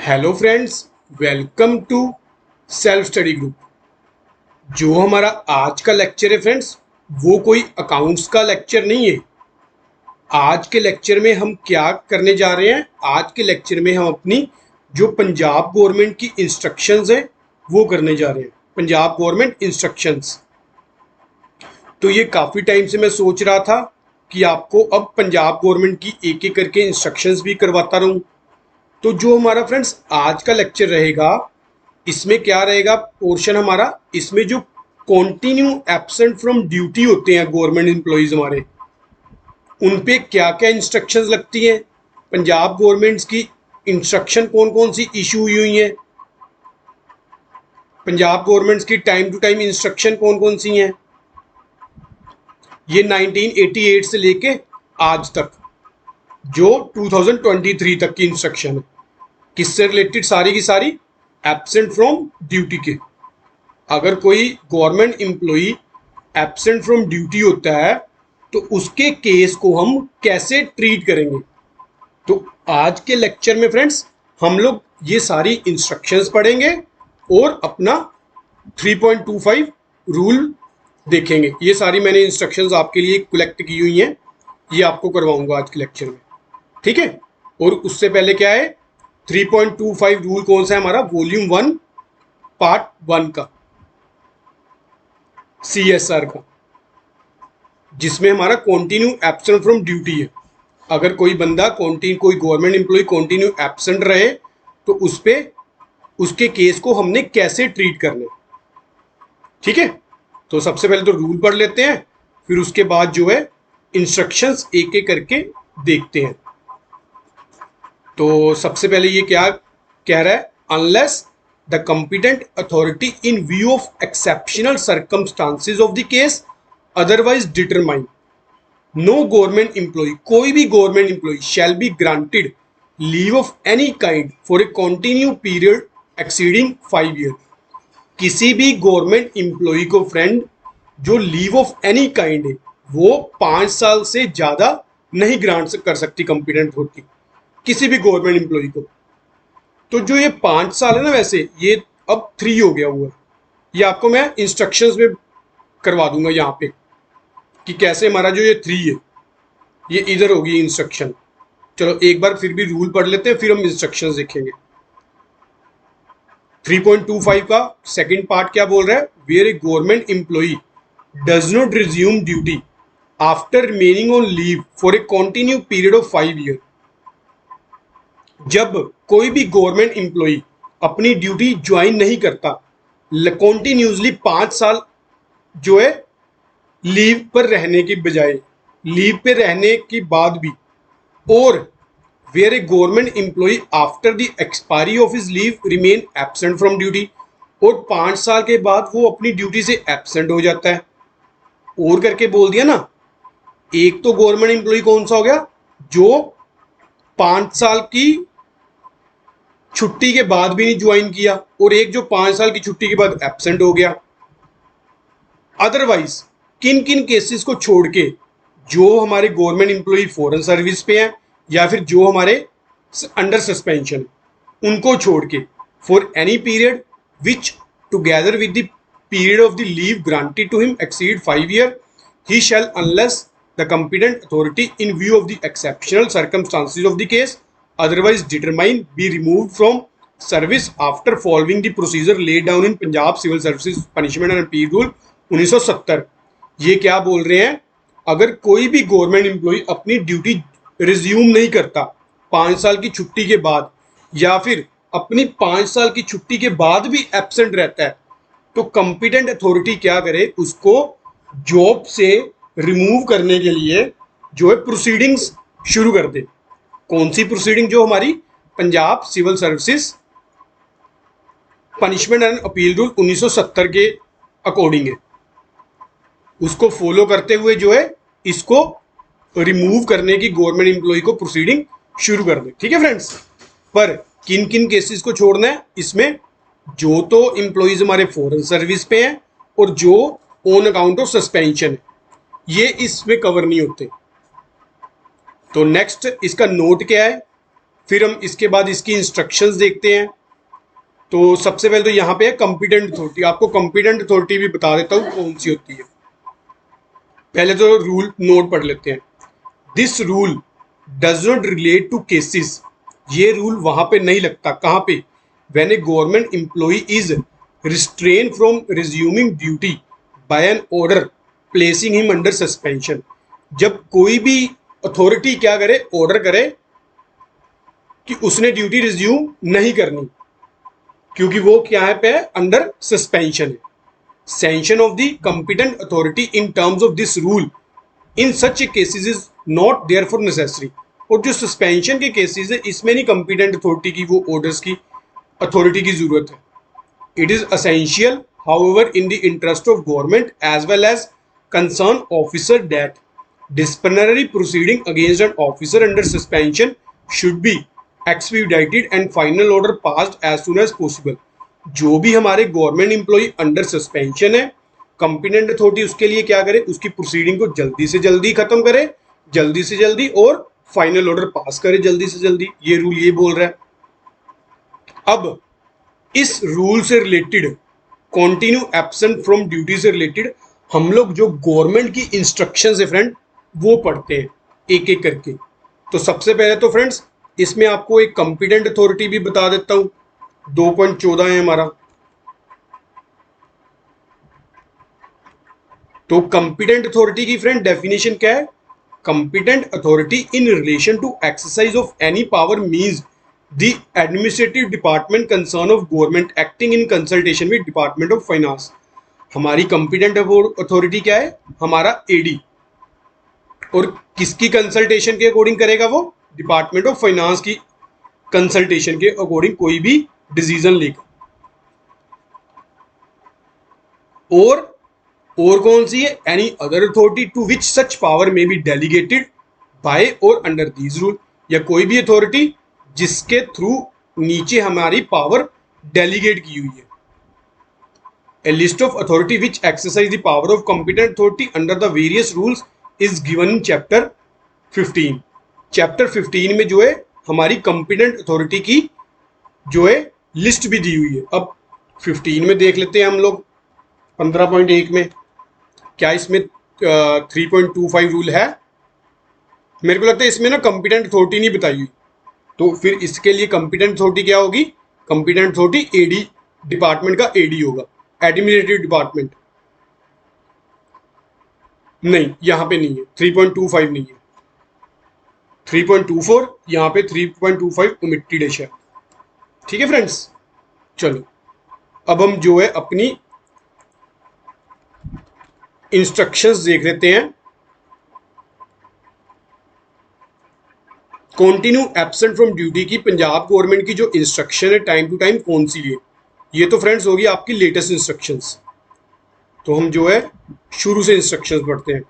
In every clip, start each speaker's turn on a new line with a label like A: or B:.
A: Hello friends, welcome to self study group. जो हमारा आज का लेक्चर है फ्रेंड्स, वो कोई अकाउंट्स का लेक्चर नहीं है। आज के लेक्चर में हम क्या करने जा रहे हैं? आज के लेक्चर में हम अपनी जो पंजाब गवर्नमेंट की इंस्ट्रक्शंस हैं वो करने जा रहे हैं। Punjab government instructions. तो ये काफ़ी टाइम से मैं सोच रहा था कि आपको अब पंजाब गवर्नमेंट की एक एक करके इंस्ट्रक्शंस भी करवाता रहूं। तो जो हमारा फ्रेंड्स आज का लेक्चर रहेगा, इसमें क्या रहेगा पोर्शन हमारा, इसमें जो कॉन्टिन्यू एब्सेंट फ्रॉम ड्यूटी होते हैं गवर्नमेंट एम्प्लॉयज़ हमारे, उन पे क्या क्या इंस्ट्रक्शंस लगती हैं, पंजाब गवर्नमेंट्स की इंस्ट्रक्शन कौन कौन सी इशू हुई हैं, पंजाब गवर्नमेंट्स की टाइम टू टाइम इंस्ट्रक्शन कौन कौन सी हैं। ये 1988 से लेके आज तक जो 2023 तक की इंस्ट्रक्शन है, किससे रिलेटेड? सारी की सारी एब्सेंट फ्रॉम ड्यूटी के। अगर कोई government employee absent from duty होता है तो उसके केस को हम कैसे ट्रीट करेंगे। तो आज के लेक्चर में फ्रेंड्स हम लोग ये सारी इंस्ट्रक्शंस पढ़ेंगे और अपना 3.25 रूल देखेंगे। ये सारी मैंने इंस्ट्रक्शंस आपके लिए कलेक्ट की हुई हैं, ये आपको करवाऊंगा आज के लेक्चर में, ठीक है। और उससे पहले क्या है, 3.25 रूल कौन सा है हमारा? वॉल्यूम 1 पार्ट 1 का, CSR का, जिसमें हमारा कॉन्टिन्यू एब्सेंट फ्रॉम ड्यूटी है। अगर कोई बंदा कोई गवर्नमेंट एम्प्लॉय कॉन्टिन्यू एब्सेंट रहे तो उस पे उसके केस को हमने कैसे ट्रीट करना है, ठीक है। तो सबसे पहले तो रूल पढ़ लेते हैं, फिर उसके बाद जो है इंस्ट्रक्शंस एक एक करके देखते हैं। तो सबसे पहले ये क्या कह रहा है? Unless the competent authority in view of exceptional circumstances of the case otherwise determine, no government employ, कोई भी government employ shall be granted leave of any kind for a continue period exceeding 5 year. किसी भी government employ को friend जो leave of any kind है वो 5 साल से ज़्यादा नहीं ग्रांट कर सकती कंपिटेंट अथॉरिटी किसी भी गवर्नमेंट एम्प्लॉय को। तो जो ये 5 साल है ना, वैसे ये अब 3 हो गया हुआ है। ये आपको मैं इंस्ट्रक्शंस में करवा दूंगा यहाँ पे कि कैसे हमारा जो ये 3 है ये इधर होगी इंस्ट्रक्शन। चलो एक बार फिर भी रूल पढ़ लेते हैं, फिर हम इंस्ट्रक्शंस देखेंगे। 3.25 का सेकंड पार्ट क्या बोल रहा है? Where a government employee does not resume duty after remaining on leave for a continue period of 5 year. जब कोई भी गवर्नमेंट एम्प्लॉई अपनी ड्यूटी ज्वाइन नहीं करता कॉन्टिन्यूसली 5 साल जो है लीव पर रहने की बजाय, लीव पे रहने के बाद भी, और where a government employee after the expiry of his leave remain absent from duty, और 5 साल के बाद वो अपनी ड्यूटी से एब्सेंट हो जाता है। और करके बोल दिया ना, एक तो गवर्नमेंट एम्प्लॉई कौन सा हो गया जो 5 साल की छुट्टी के बाद भी नहीं ज्वाइन किया, और एक जो 5 साल की छुट्टी के बाद एब्सेंट हो गया। अदरवाइज किन किन केसेस को छोड़ के जो हमारे गवर्नमेंट एम्प्लॉई फॉरेन सर्विस पे हैं या फिर जो हमारे अंडर सस्पेंशन, उनको छोड़ के for any period which together with the period of the leave granted to him exceed 5 year, he shall unless the competent authority in view of the exceptional circumstances of the case otherwise determined be removed from service after following the procedure laid down in Punjab Civil Services Punishment and Appeal Rule 1970। ये क्या बोल रहे हैं? अगर कोई भी government employ अपनी duty resume नहीं करता 5 साल की छुट्टी के बाद, या फिर अपनी 5 साल की छुट्टी के बाद भी एब्सेंट रहता है, तो कंपिटेंट अथॉरिटी क्या करे? उसको जॉब से रिमूव करने के लिए जो है प्रोसीडिंग्स शुरू कर दे। कौन सी प्रोसीडिंग? जो हमारी Punjab civil services punishment and appeal rule 1970 के अकॉर्डिंग है, उसको फॉलो करते हुए जो है इसको रिमूव करने की गवर्नमेंट एम्प्लॉय को प्रोसीडिंग शुरू कर दे, ठीक है फ्रेंड्स। पर किन किन केसेस को छोड़ना है इसमें? जो तो एम्प्लॉयज हमारे फॉरेन सर्विस पे हैं और जो ऑन अकाउंट ऑफ सस्पेंशन है, ये इसमें कवर नहीं होते। तो नेक्स्ट इसका नोट क्या है? फिर हम इसके बाद इसकी इंस्ट्रक्शंस देखते हैं। तो सबसे पहले तो यहाँ पे है कॉम्पिटेंट अथॉरिटी। आपको कॉम्पिटेंट अथॉरिटी भी बता देता हूँ कौन सी होती है। पहले तो रूल नोट पढ़ लेते हैं। This rule does not relate to cases. ये रूल वहां पे नहीं लगता। कहाँ पे? When a government employee is restrain from resuming duty by an order placing him under suspension. जब कोई भी अथॉरिटी क्या करे, ऑर्डर करे कि उसने ड्यूटी रिज्यूम नहीं करनी, क्योंकि वो क्या है पे अंडर सस्पेंशन है। Sanction of the competent authority in terms of this rule in such cases is not there for necessary. और जो सस्पेंशन के केसेस है इसमें नहीं कॉम्पिटेंट अथॉरिटी की वो ऑर्डर्स की अथॉरिटी की जरूरत है। It is essential however in the interest of government as well as concern officer that disciplinary proceeding against an officer under suspension should be expedited and final order passed as soon as possible। जो भी हमारे government employ under suspension है, competent authority उसके लिए क्या करे, उसकी proceeding को जल्दी से जल्दी खत्म करे, जल्दी से जल्दी, और फाइनल ऑर्डर पास करे जल्दी से जल्दी। ये रूल ये बोल रहा है। अब इस रूल से related, continue absent from duty से रिलेटेड हम लोग जो गवर्नमेंट की इंस्ट्रक्शंस है फ्रेंड वो पढ़ते हैं एक एक करके। तो सबसे पहले तो फ्रेंड्स इसमें आपको एक कॉम्पिटेंट अथॉरिटी भी बता देता हूं। 2.14 है हमारा। तो कॉम्पिटेंट अथॉरिटी की फ्रेंड डेफिनेशन क्या है? Competent authority in relation to exercise of any power means the administrative department concern of government acting in consultation with department of finance. हमारी कॉम्पिटेंट अथॉरिटी क्या है? हमारा एडी। और किसकी कंसल्टेशन के अकॉर्डिंग करेगा वो? डिपार्टमेंट ऑफ फाइनेंस की कंसल्टेशन के अकॉर्डिंग कोई भी डिसीजन लेगा। और कौन सी है? Any other authority to which such power may be delegated by or under these rule. या कोई भी अथॉरिटी जिसके थ्रू नीचे हमारी पावर डेलीगेट की हुई है। A list of authority which exercise the power of competent authority under the various rules is given in chapter 15। Chapter 15 में जो है हमारी कॉम्पिटेंट अथॉरिटी की जो है लिस्ट भी दी हुई है। अब 15 में देख लेते हैं हम लोग 15.1 में। क्या इसमें 3.25 रूल है? मेरे को लगता है इसमें ना कॉम्पिटेंट अथॉरिटी नहीं बताई हुई। तो फिर इसके लिए कॉम्पिटेंट अथॉरिटी क्या होगी? कॉम्पिटेंट अथॉरिटी एडी, डिपार्टमेंट का एडी होगा, एडमिनिस्ट्रेटिव डिपार्टमेंट। नहीं, यहां पे नहीं है, 3.25 नहीं है, 3.24 यहां पे 3.25 ओमिटेड है। ठीक है फ्रेंड्स, चलो अब हम जो है अपनी इंस्ट्रक्शंस देख लेते हैं। कॉन्टिन्यू एब्सेंट फ्रॉम ड्यूटी की पंजाब गवर्नमेंट की जो इंस्ट्रक्शन है टाइम टू टाइम कौन सी है? ये तो फ्रेंड्स होगी आपकी लेटेस्ट इंस्ट्रक्शंस। तो हम जो है शुरू से इंस्ट्रक्शंस पढ़ते हैं।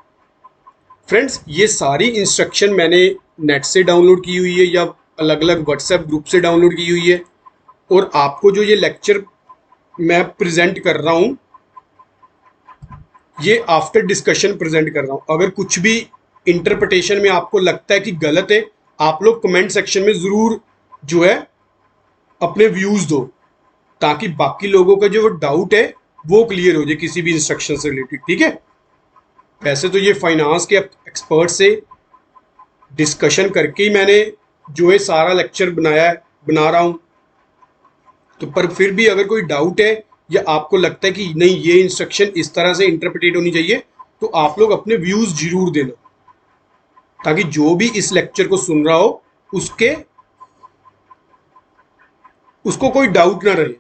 A: फ्रेंड्स ये सारी इंस्ट्रक्शन मैंने नेट से डाउनलोड की हुई है या अलग अलग व्हाट्सएप ग्रुप से डाउनलोड की हुई है। और आपको जो ये लेक्चर मैं प्रेजेंट कर रहा हूँ ये आफ्टर डिस्कशन प्रेजेंट कर रहा हूँ। अगर कुछ भी इंटरप्रिटेशन में आपको लगता है कि गलत है, आप लोग कमेंट सेक्शन में ज़रूर जो है अपने व्यूज़ दो, ताकि बाकी लोगों का जो डाउट है वो क्लियर हो जाए किसी भी इंस्ट्रक्शन से रिलेटेड। ठीक है, वैसे तो ये फाइनेंस के एक्सपर्ट से डिस्कशन करके ही मैंने जो है सारा लेक्चर बना रहा हूँ। तो पर फिर भी अगर कोई डाउट है या आपको लगता है कि नहीं ये इंस्ट्रक्शन इस तरह से इंटरप्रेटेड होनी चाहिए, तो आप लोग अपने व्यूज़ जरूर देना, ताकि जो भी इस लेक्चर को सुन रहा हो उसको कोई डाउट ना रहे।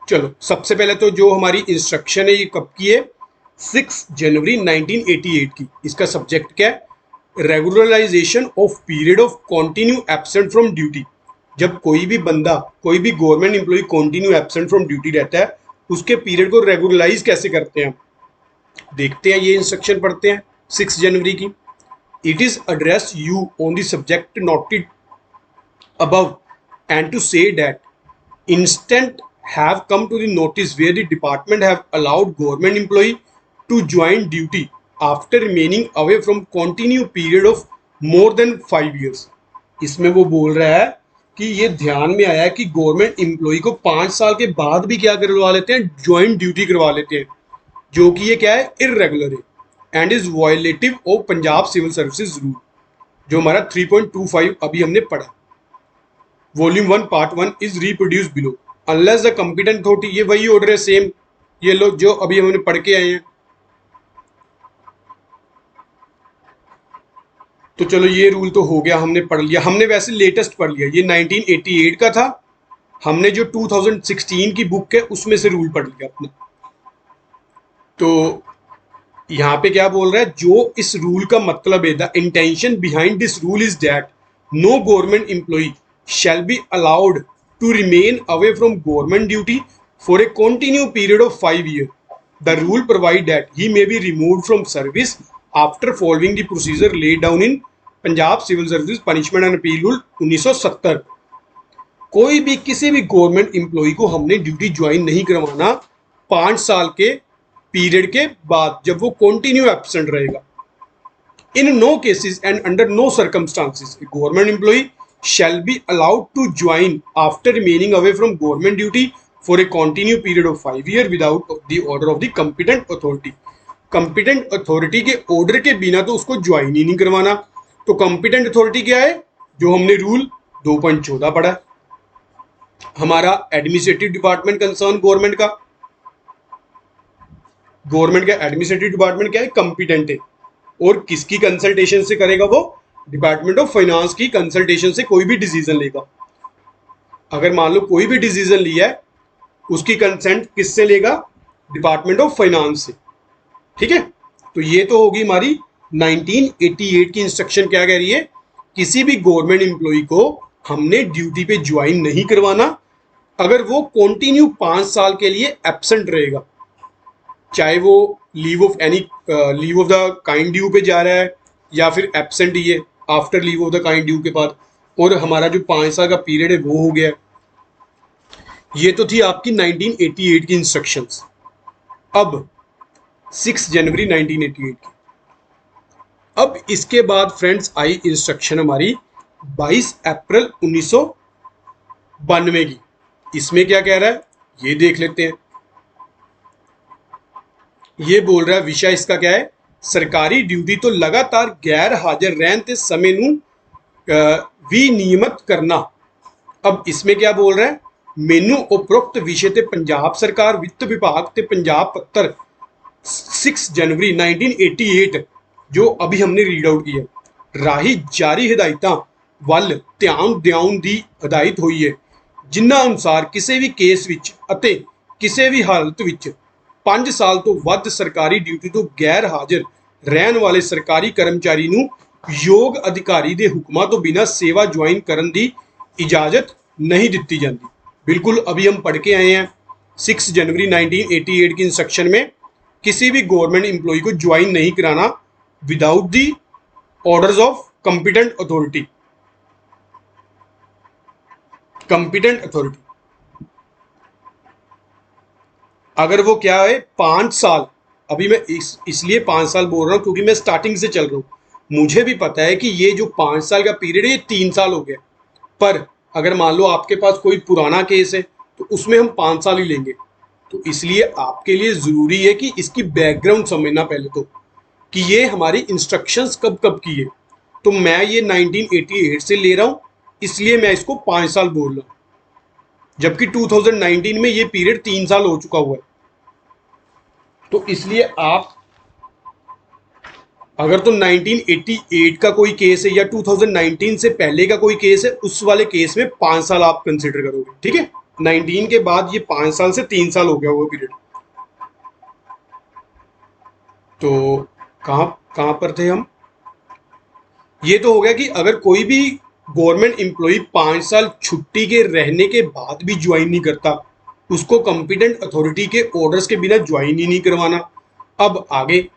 A: चलो सबसे पहले तो जो हमारी इंस्ट्रक्शन है ये कब की है? 6 जनवरी 1988 की। इसका सब्जेक्ट क्या है? Regularization of period of continue absent from duty. जब कोई भी बंदा, कोई भी government employ continue absent from duty रहता है, उसके पीरियड को रेगुलराइज कैसे करते हैं देखते हैं। ये इंस्ट्रक्शन पढ़ते हैं 6 जनवरी की। It is address you on the subject noted above and to say that instant have come to the notice where the department have allowed government employee to join duty after remaining away from continue period of more than 5 years। इसमें वो बोल रहा है कि ये ध्यान में आया कि गवर्नमेंट एम्प्लॉय को 5 साल के बाद भी क्या करवा लेते हैं, ज्वाइंट ड्यूटी करवा लेते हैं, जो कि ये क्या है, इररेगुलर है and is violative of Punjab civil services rule, जो हमारा 3.25 अभी हमने पढ़ा। Volume 1 part 1 is reproduce below unless the competent authority, ये वही ऑर्डर है सेम, ये लोग जो अभी हमने पढ़ के आए हैं। तो चलो ये रूल तो हो गया, हमने पढ़ लिया, हमने वैसे लेटेस्ट पढ़ लिया, ये 1988 का था, हमने जो 2016 की बुक है उसमें से रूल पढ़ लिया अपना। तो यहाँ पे क्या बोल रहा है, जो इस रूल का मतलब है, the intention behind this rule is that no government employ shall be allowed to remain away from government duty for a continue period of 5 years. The rule provide that he may be removed from service after following the procedure laid down in Punjab civil service punishment and appeal rule 1970। कोई भी किसी भी government employ को हमने duty join नहीं करवाना 5 साल के पीरियड के बाद, जब वो कंटिन्यू एब्सेंट रहेगा। In no cases and under no circumstances government employ shall be allowed to join after remaining away from government duty for a continued period of 5 years without the order of the competent authority. competent authority के order के बिना तो उसको join ही नहीं करवाना। तो competent authority क्या है, जो हमने रूल 2.14 पढ़ा है, हमारा एडमिनिस्ट्रेटिव डिपार्टमेंट कंसर्न गवर्नमेंट का, गवर्नमेंट का एडमिनिस्ट्रेटिव डिपार्टमेंट क्या है, कंपिटेंट है, और किसकी कंसल्टेशन से करेगा, वो डिपार्टमेंट ऑफ फाइनेंस की कंसल्टेशन से कोई भी डिसीजन लेगा। अगर मान लो कोई भी डिसीजन लिया है, उसकी कंसेंट किससे लेगा, डिपार्टमेंट ऑफ फाइनेंस से, ठीक है। तो ये तो होगी हमारी 1988 की इंस्ट्रक्शन, क्या कह रही है, किसी भी गवर्नमेंट एम्प्लॉय को हमने ड्यूटी पे ज्वाइन नहीं करवाना अगर वो कंटिन्यू 5 साल के लिए एब्सेंट रहेगा, चाहे वो leave of the kind due पे जा रहा है या फिर एब्सेंट ही है after leave of the kind due के बाद, और हमारा जो 5 साल का पीरियड है वो हो गया। ये तो थी आपकी 1988 की इंस्ट्रक्शंस। अब 6 जनवरी 1988 की, अब इसके बाद फ्रेंड्स आई इंस्ट्रक्शन हमारी 22 अप्रैल 1992 की। इसमें क्या कह रहा है ये देख लेते हैं। ये बोल रहा है विषय इसका क्या है, सरकारी ड्यूटी तो लगातार गैर हाजिर रहते समय नू विनियमित करना। अब इसमें क्या बोल रहा है, मैनू उपरोक्त विषय ते पंजाब सरकार वित्त विभाग ते पंजाब पत्र 6 जनवरी 1988 जो अभी हमने रीड आउट किया राही जारी हिदायतां ਵੱਲ ਧਿਆਨ ਦਿਵਾਉਣ ਦੀ ਹਦਾਇਤ ਹੋਈ ਹੈ, ਜਿਨ੍ਹਾਂ ਅਨੁਸਾਰ ਕਿਸੇ ਵੀ ਕੇਸ ਵਿੱਚ ਅਤੇ ਕਿਸੇ ਵੀ ਹਾਲਤ ਵਿੱਚ 5 ਸਾਲ ਤੋਂ ਵੱਧ ਸਰਕਾਰੀ ਡਿਊਟੀ ਤੋਂ ਗੈਰ ਹਾਜ਼ਰ ਰਹਿਣ ਵਾਲੇ ਸਰਕਾਰੀ ਕਰਮਚਾਰੀ ਨੂੰ ਯੋਗ ਅਧਿਕਾਰੀ ਦੇ ਹੁਕਮਾਂ ਤੋਂ ਬਿਨਾਂ सेवा ज्वाइन करने की इजाज़त नहीं दी जाती। बिल्कुल अभी हम पढ़ के आए हैं 6 जनवरी 1988 की इंस्ट्रक्शन में किसी भी गवर्नमेंट एम्प्लॉय को ज्वाइन नहीं कराना without the orders of competent authority. Competent authority अगर वो क्या है 5 साल, अभी मैं इसलिए 5 साल बोल रहा हूँ क्योंकि मैं स्टार्टिंग से चल रहा हूँ, मुझे भी पता है कि ये जो 5 साल का पीरियड है ये 3 साल हो गया, पर अगर मान लो आपके पास कोई पुराना केस है तो उसमें हम 5 साल ही लेंगे। तो इसलिए आपके लिए ज़रूरी है कि इसकी बैकग्राउंड समझना पहले तो, कि ये हमारी इंस्ट्रक्शंस कब कब की है। तो मैं ये 1988 से ले रहा हूँ, इसलिए मैं इसको 5 साल बोल रहा हूँ, जबकि 2019 में ये पीरियड 3 साल हो चुका हुआ है। तो इसलिए आप अगर तो 1988 का कोई केस है या 2019 से पहले का कोई केस है, उस वाले केस में 5 साल आप कंसिडर करोगे, ठीक है। 19 के बाद ये 5 साल से 3 साल हो गया वो पीरियड। तो कहां पर थे हम, ये तो हो गया कि अगर कोई भी गवर्नमेंट एम्प्लॉय 5 साल छुट्टी के रहने के बाद भी ज्वाइन नहीं करता, उसको कंपिटेंट अथॉरिटी के ऑर्डर्स के बिना ज्वाइन ही नहीं करवाना। अब आगे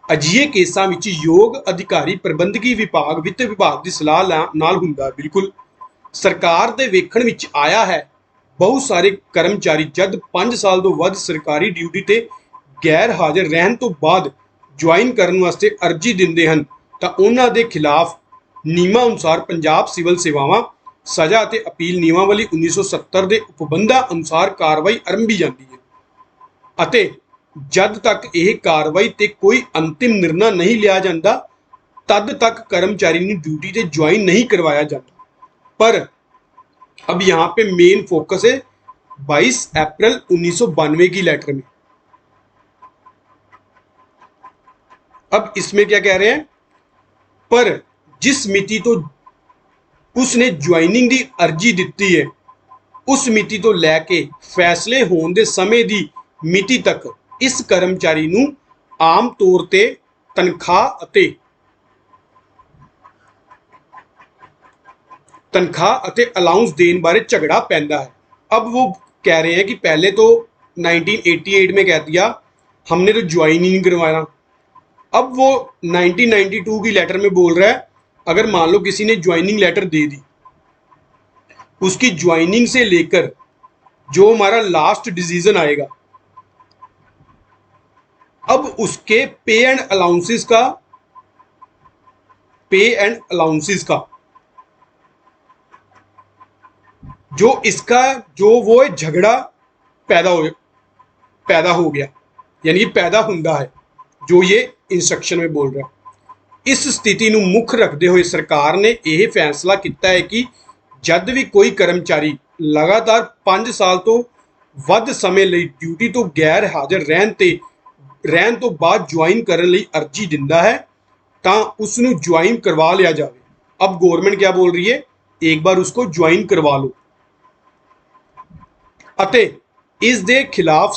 A: ਅਜਿਹੇ ਕੇਸਾਂ ਵਿੱਚ ਯੋਗ ਅਧਿਕਾਰੀ ਪ੍ਰਬੰਧਕੀ ਵਿਭਾਗ ਵਿੱਤ ਵਿਭਾਗ ਦੀ ਸਲਾਹ ਨਾਲ ਹੁੰਦਾ। ਬਿਲਕੁਲ ਸਰਕਾਰ ਦੇ ਵੇਖਣ ਵਿੱਚ ਆਇਆ ਹੈ ਬਹੁਤ ਸਾਰੇ ਕਰਮਚਾਰੀ ਜਦ 5 ਸਾਲ ਤੋਂ ਵੱਧ ਸਰਕਾਰੀ ਡਿਊਟੀ ਤੇ ਗੈਰ ਹਾਜ਼ਰ ਰਹਿਣ ਤੋਂ ਬਾਅਦ ज्वाइन ਕਰਨ ਵਾਸਤੇ ਅਰਜ਼ੀ ਦਿੰਦੇ ਹਨ ਤਾਂ ਉਹਨਾਂ ਦੇ ਖਿਲਾਫ ਨਿਯਮਾਂ ਅਨੁਸਾਰ ਪੰਜਾਬ ਸਿਵਲ ਸੇਵਾਵਾਂ ਸਜ਼ਾ ਅਤੇ ਅਪੀਲ ਨਿਯਮਾਵਲੀ 1970 ਦੇ ਉਪਬੰਧਾਂ ਅਨੁਸਾਰ ਕਾਰਵਾਈ ਆਰੰਭੀ ਜਾਂਦੀ ਹੈ ਅਤੇ ਜਦ ਤੱਕ ਇਹ ਕਾਰਵਾਈ ਤੇ ਕੋਈ ਅੰਤਿਮ ਨਿਰਣਾ नहीं लिया ਜਾਂਦਾ तद तक कर्मचारी ने ड्यूटी से ज्वाइन नहीं करवाया जाता। पर अब यहाँ पे मेन फोकस है 22 अप्रैल 1992 की लेटर में। अब इसमें क्या कह रहे हैं, पर जिस मिति तो उसने ज्वाइनिंग की अर्जी दी है उस मिति तो लैके फैसले होने के समय की मिति तक इस कर्मचारी नूं आम तौर पर तनख्वाह ਅਤੇ अलाउंस देने बारे झगड़ा पैंदा है। अब वो कह रहे हैं कि पहले तो 1988 में कह दिया हमने तो ज्वाइन ही नहीं करवाना। अब वो 1992 की लेटर में बोल रहा है अगर मान लो किसी ने ज्वाइनिंग लेटर दे दी, उसकी ज्वाइनिंग से लेकर जो हमारा लास्ट डिसीजन आएगा, अब उसके पे एंड अलाउंसेस का जो इसका जो वो है झगड़ा पैदा हो गया, यानी पैदा हुंदा है, जो ये इंस्ट्रक्शन में बोल रहा है। इस स्थिति ਨੂੰ ਮੁੱਖ ਰੱਖਦੇ ਹੋਏ ਸਰਕਾਰ ਨੇ ਇਹ ਫੈਸਲਾ ਕੀਤਾ ਹੈ ਕਿ ਜਦ ਵੀ ਕੋਈ ਕਰਮਚਾਰੀ ਲਗਾਤਾਰ 5 ਸਾਲ ਤੋਂ ਵੱਧ ਸਮੇਂ ਲਈ ਡਿਊਟੀ ਤੋਂ ਗੈਰ ਹਾਜ਼ਰ ਰਹਿਣ ਤੋਂ ਬਾਅਦ ज्वाइन ਕਰਨ ਲਈ अर्जी ਦਿੰਦਾ ਹੈ ਤਾਂ ਉਸ ਨੂੰ ज्वाइन करवा लिया जाए। अब गवर्नमेंट क्या बोल रही है, एक बार उसको ज्वाइन करवा लो ਅਤੇ ਇਸ ਦੇ ਖਿਲਾਫ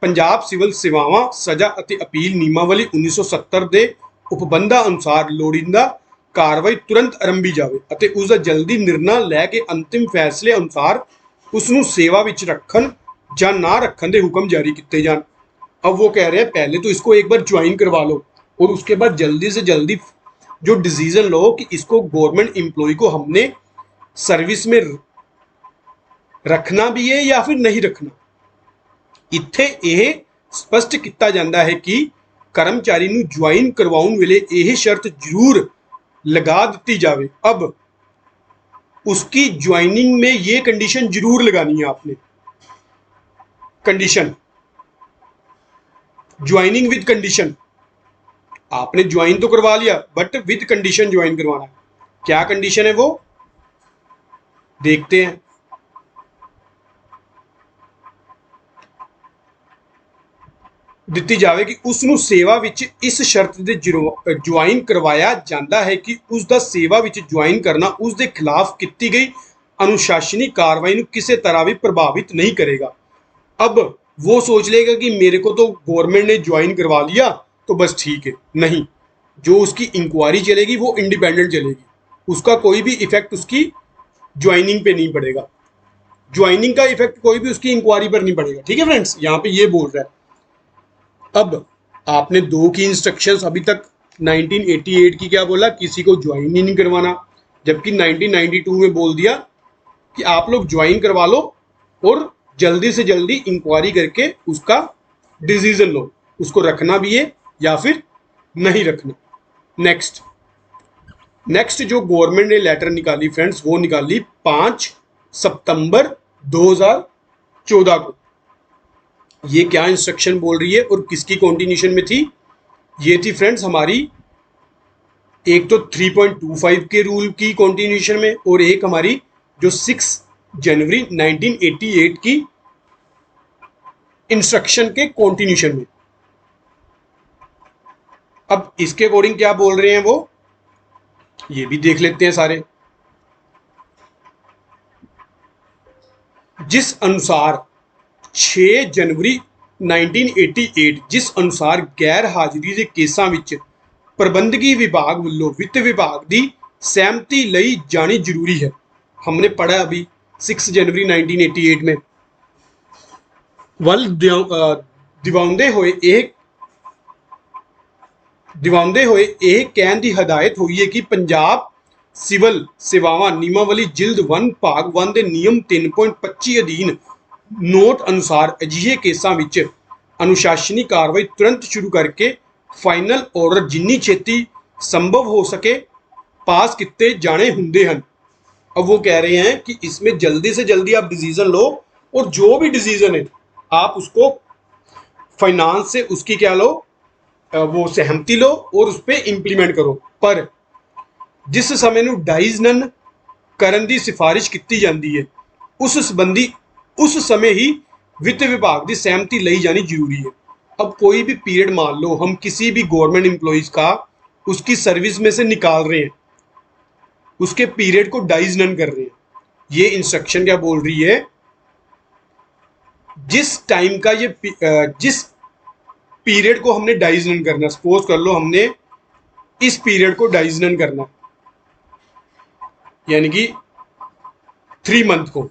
A: ਪੰਜਾਬ ਸਿਵਲ ਸੇਵਾਵਾਂ ਸਜ਼ਾ ਅਤੇ ਅਪੀਲ ਨਿਯਮਾਵਲੀ 1970 ਦੇ ਉਪਬੰਧਾਂ ਅਨੁਸਾਰ ਲੋੜੀਂਦਾ ਕਾਰਵਾਈ ਤੁਰੰਤ ਆਰੰਭੀ ਜਾਵੇ ਅਤੇ ਉਸ ਦਾ ਜਲਦੀ ਨਿਰਣਾ ਲੈ ਕੇ ਅੰਤਿਮ ਫੈਸਲੇ ਅਨੁਸਾਰ ਉਸ ਨੂੰ ਸੇਵਾ ਵਿੱਚ ਰੱਖਣ ਜਾਂ ਨਾ ਰੱਖਣ ਦੇ ਹੁਕਮ ਜਾਰੀ ਕੀਤੇ ਜਾਣ। अब वो कह रहे हैं पहले तो इसको एक बार ज्वाइन करवा लो और उसके बाद जल्दी से जल्दी जो डिसीजन लो कि इसको गवर्नमेंट एम्प्लॉय को हमने सर्विस में रखना भी है या फिर नहीं रखना। इत्थे यह स्पष्ट किया जाता है कि कर्मचारी नूं ज्वाइन करवाउण वेले यह शर्त जरूर लगा दी जाए। अब उसकी ज्वाइनिंग में ये कंडीशन जरूर लगानी है आपने, कंडीशन ज्वाइनिंग विद कंडीशन। आपने ज्वाइन तो करवा लिया बट विद कंडीशन ज्वाइन करवाना है। क्या कंडीशन है वो देखते हैं। ਦਿੱਤੀ ਜਾਵੇ ਕਿ ਉਸ ਨੂੰ ਸੇਵਾ ਵਿੱਚ ਇਸ ਸ਼ਰਤ ਦੇ ਜੁਆਇਨ ਕਰਵਾਇਆ ਜਾਂਦਾ ਹੈ ਕਿ ਉਸ ਦਾ ਸੇਵਾ ਵਿੱਚ ਜੁਆਇਨ ਕਰਨਾ ਉਸ ਦੇ ਖਿਲਾਫ ਕੀਤੀ ਗਈ अनुशासनिक कार्रवाई ਨੂੰ ਕਿਸੇ तरह भी प्रभावित नहीं करेगा। अब वो सोच लेगा कि मेरे को तो गवर्नमेंट ने ज्वाइन करवा लिया तो बस ठीक है, नहीं, जो उसकी इंक्वायरी चलेगी वो इंडिपेंडेंट चलेगी, उसका कोई भी इफेक्ट उसकी ज्वाइनिंग पे नहीं पड़ेगा, ज्वाइनिंग का इफेक्ट कोई भी उसकी इंक्वायरी पर नहीं पड़ेगा। ठीक है फ्रेंड्स, यहाँ पे ये बोल रहा है। अब आपने दो की इंस्ट्रक्शंस अभी तक 1988 की क्या बोला, किसी को ज्वाइन ही नहीं करवाना, जबकि 1992 में बोल दिया कि आप लोग ज्वाइन करवा लो और जल्दी से जल्दी इंक्वायरी करके उसका डिसीजन लो, उसको रखना भी है या फिर नहीं रखना। नेक्स्ट जो गवर्नमेंट ने लेटर निकाली फ्रेंड्स, वो निकाली 5 सितंबर 2014 को। ये क्या इंस्ट्रक्शन बोल रही है और किसकी कॉन्टिन्यूशन में थी? ये थी फ्रेंड्स हमारी एक तो 3.25 के रूल की कॉन्टिन्यूशन में और एक हमारी जो 6 जनवरी 1988 की इंस्ट्रक्शन के कॉन्टिन्यूशन में। अब इसके अकॉर्डिंग क्या बोल रहे हैं वो, ये भी देख लेते हैं सारे। जिस अनुसार 6 जनवरी 1988 जिस अनुसार गैर हाजिरी के केसां विच प्रबंधकी विभाग वालों वित्त विभाग की सहमति लई जानी जरूरी है। हमने पढ़ा अभी 6 जनवरी 1988 में। वल दिवाउंदे होए यह कहन की हदायत हुई है कि पंजाब सिविल सेवावां नियमावली जिल्द 1 भाग 1 के नियम 3.25 अधीन नोट अनुसार अजिहे केसां विच अनुशासनिक कार्रवाई तुरंत शुरू करके फाइनल ऑर्डर जिन्नी छेती संभव हो सके पास किते जाने हुंदे हन। अब वो कह रहे हैं कि इसमें जल्दी से जल्दी आप डिसीजन लो, और जो भी डिसीजन है आप उसको फाइनेंस से उसकी क्या लो, वो सहमति लो और उस पर इंप्लीमेंट करो। पर जिस समय ਨੂੰ ਡਾਈਜ਼ ਨਨ ਕਰਨ ਦੀ ਸਿਫਾਰਿਸ਼ ਕੀਤੀ ਜਾਂਦੀ ਹੈ ਉਸ ਸੰਬੰਧੀ उस समय ही वित्त विभाग की सहमति ली जानी जरूरी है। अब कोई भी पीरियड मान लो हम किसी भी गवर्नमेंट एम्प्लॉयज़ का उसकी सर्विस में से निकाल रहे हैं, उसके पीरियड को डाइज नन कर रहे हैं, ये इंस्ट्रक्शन क्या बोल रही है, जिस टाइम का ये जिस पीरियड को हमने डाइज नन करना, सपोज कर लो हमने इस पीरियड को डाइज नन करना, यानी कि 3 मंथ को,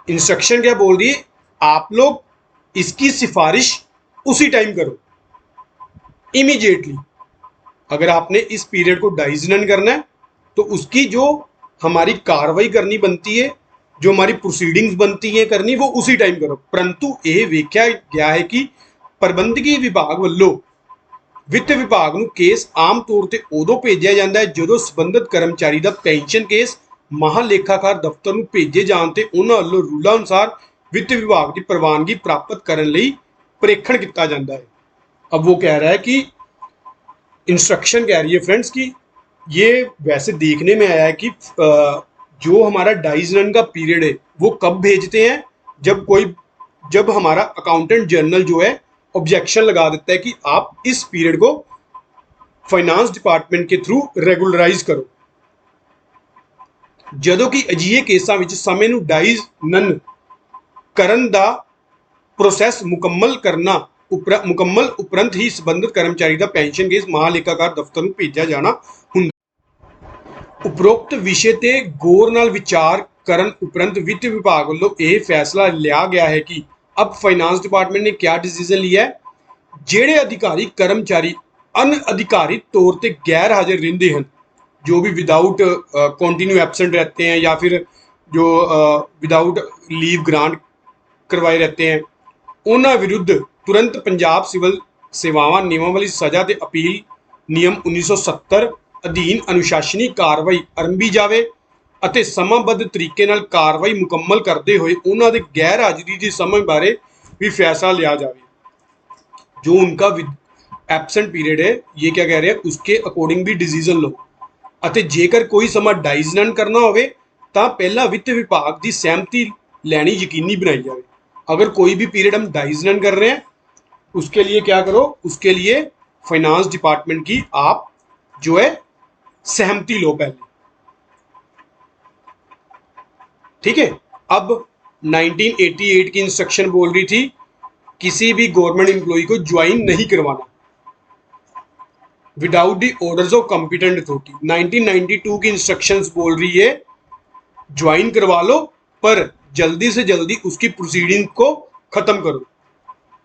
A: इंस्ट्रक्शन क्या बोल रही है, आप लोग इसकी सिफारिश उसी टाइम करो, इमीडिएटली। अगर आपने इस पीरियड को डाइज नन करना है तो उसकी जो हमारी कार्रवाई करनी बनती है, जो हमारी प्रोसीडिंग्स बनती है करनी, वो उसी टाइम करो। परंतु यह वेख्या गया है कि प्रबंधकी विभाग ਵੱਲੋਂ ਵਿੱਤ विभाग ਨੂੰ केस आम तौर ਤੇ ਉਦੋਂ ਭੇਜਿਆ ਜਾਂਦਾ ਹੈ ਜਦੋਂ ਸੰਬੰਧਿਤ ਕਰਮਚਾਰੀ ਦਾ ਪੈਨਸ਼ਨ केस महालेखाकार दफ्तर ਨੂੰ ਭੇਜੇ ਜਾਣ ਤੇ ਉਹਨਾਂ ਵੱਲੋਂ ਰੂਲਾਂ ਅਨੁਸਾਰ ਵਿੱਤ विभाग की ਪ੍ਰਵਾਨਗੀ ਪ੍ਰਾਪਤ ਕਰਨ ਲਈ प्रेक्षण किया जाता है। अब वो कह रहा है कि इंस्ट्रक्शन कह रही है फ्रेंड्स कि ये वैसे देखने में आया है कि जो हमारा डाइज रन का पीरियड है वो कब भेजते हैं, जब हमारा अकाउंटेंट जनरल जो है ऑब्जेक्शन लगा देता है कि आप इस पीरियड को फाइनेंस डिपार्टमेंट के थ्रू रेगुलराइज करो। ਜਦੋਂ कि ਅਜਿਹੇ केसां ਵਿੱਚ ਸਮੇਂ ਨੂੰ ਡਾਈਜ਼ ਨਨ ਕਰਨ ਦਾ प्रोसैस मुकम्मल करना मुकम्मल उपरंत ही संबंधित कर्मचारी का पेंशन केस महालेखाकार दफ्तर ਨੂੰ ਭੇਜਿਆ ਜਾਣਾ ਹੁੰਦਾ। उपरोक्त विषय ਤੇ गौर ਨਾਲ विचार ਕਰਨ उपरंत वित्त विभाग ਵੱਲੋਂ ਇਹ फैसला लिया गया है कि अब फाइनेंस डिपार्टमेंट ने क्या डिसीजन लिया है, ਜਿਹੜੇ अधिकारी कर्मचारी अनअधिकारित तौर पर गैर हाजिर रहते हैं, जो भी विदाउट कंटिन्यू एबसेंट रहते हैं या फिर जो विदाउट लीव ग्रांट करवाए रहते हैं, उन्होंने विरुद्ध तुरंत पंजाब सिविल सेवावां नियमावली सज़ा ते अपील नियम 1970 अधीन अनुशासनी कार्रवाई आरंभी जाए ਅਤੇ ਸਮਾਂਬੱਧ ਤਰੀਕੇ ਨਾਲ कार्रवाई मुकम्मल करते हुए उन्होंने दे गैर हाजिरी की समय बारे भी फैसला लिया जाए। जो उनका एबसेंट पीरियड है ये क्या कह रहे हैं, उसके अकॉर्डिंग भी डिसीजन लो। ਅਤੇ जेकर कोई समा डाइज नन करना हो तो पहला वित्त विभाग की सहमति लैनी यकीनी बनाई जाए। अगर कोई भी पीरियड हम डाइज नन कर रहे हैं उसके लिए क्या करो, उसके लिए फाइनेंस डिपार्टमेंट की आप जो है सहमति लो पहले, ठीक है। अब 1988 की इंस्ट्रक्शन बोल रही थी किसी भी गवर्नमेंट एम्प्लॉय को ज्वाइन नहीं करवाना without the orders of competent authority. 1992 की इंस्ट्रक्शंस बोल रही है ज्वाइन करवा लो पर जल्दी से जल्दी उसकी प्रोसीडिंग को ख़त्म करो,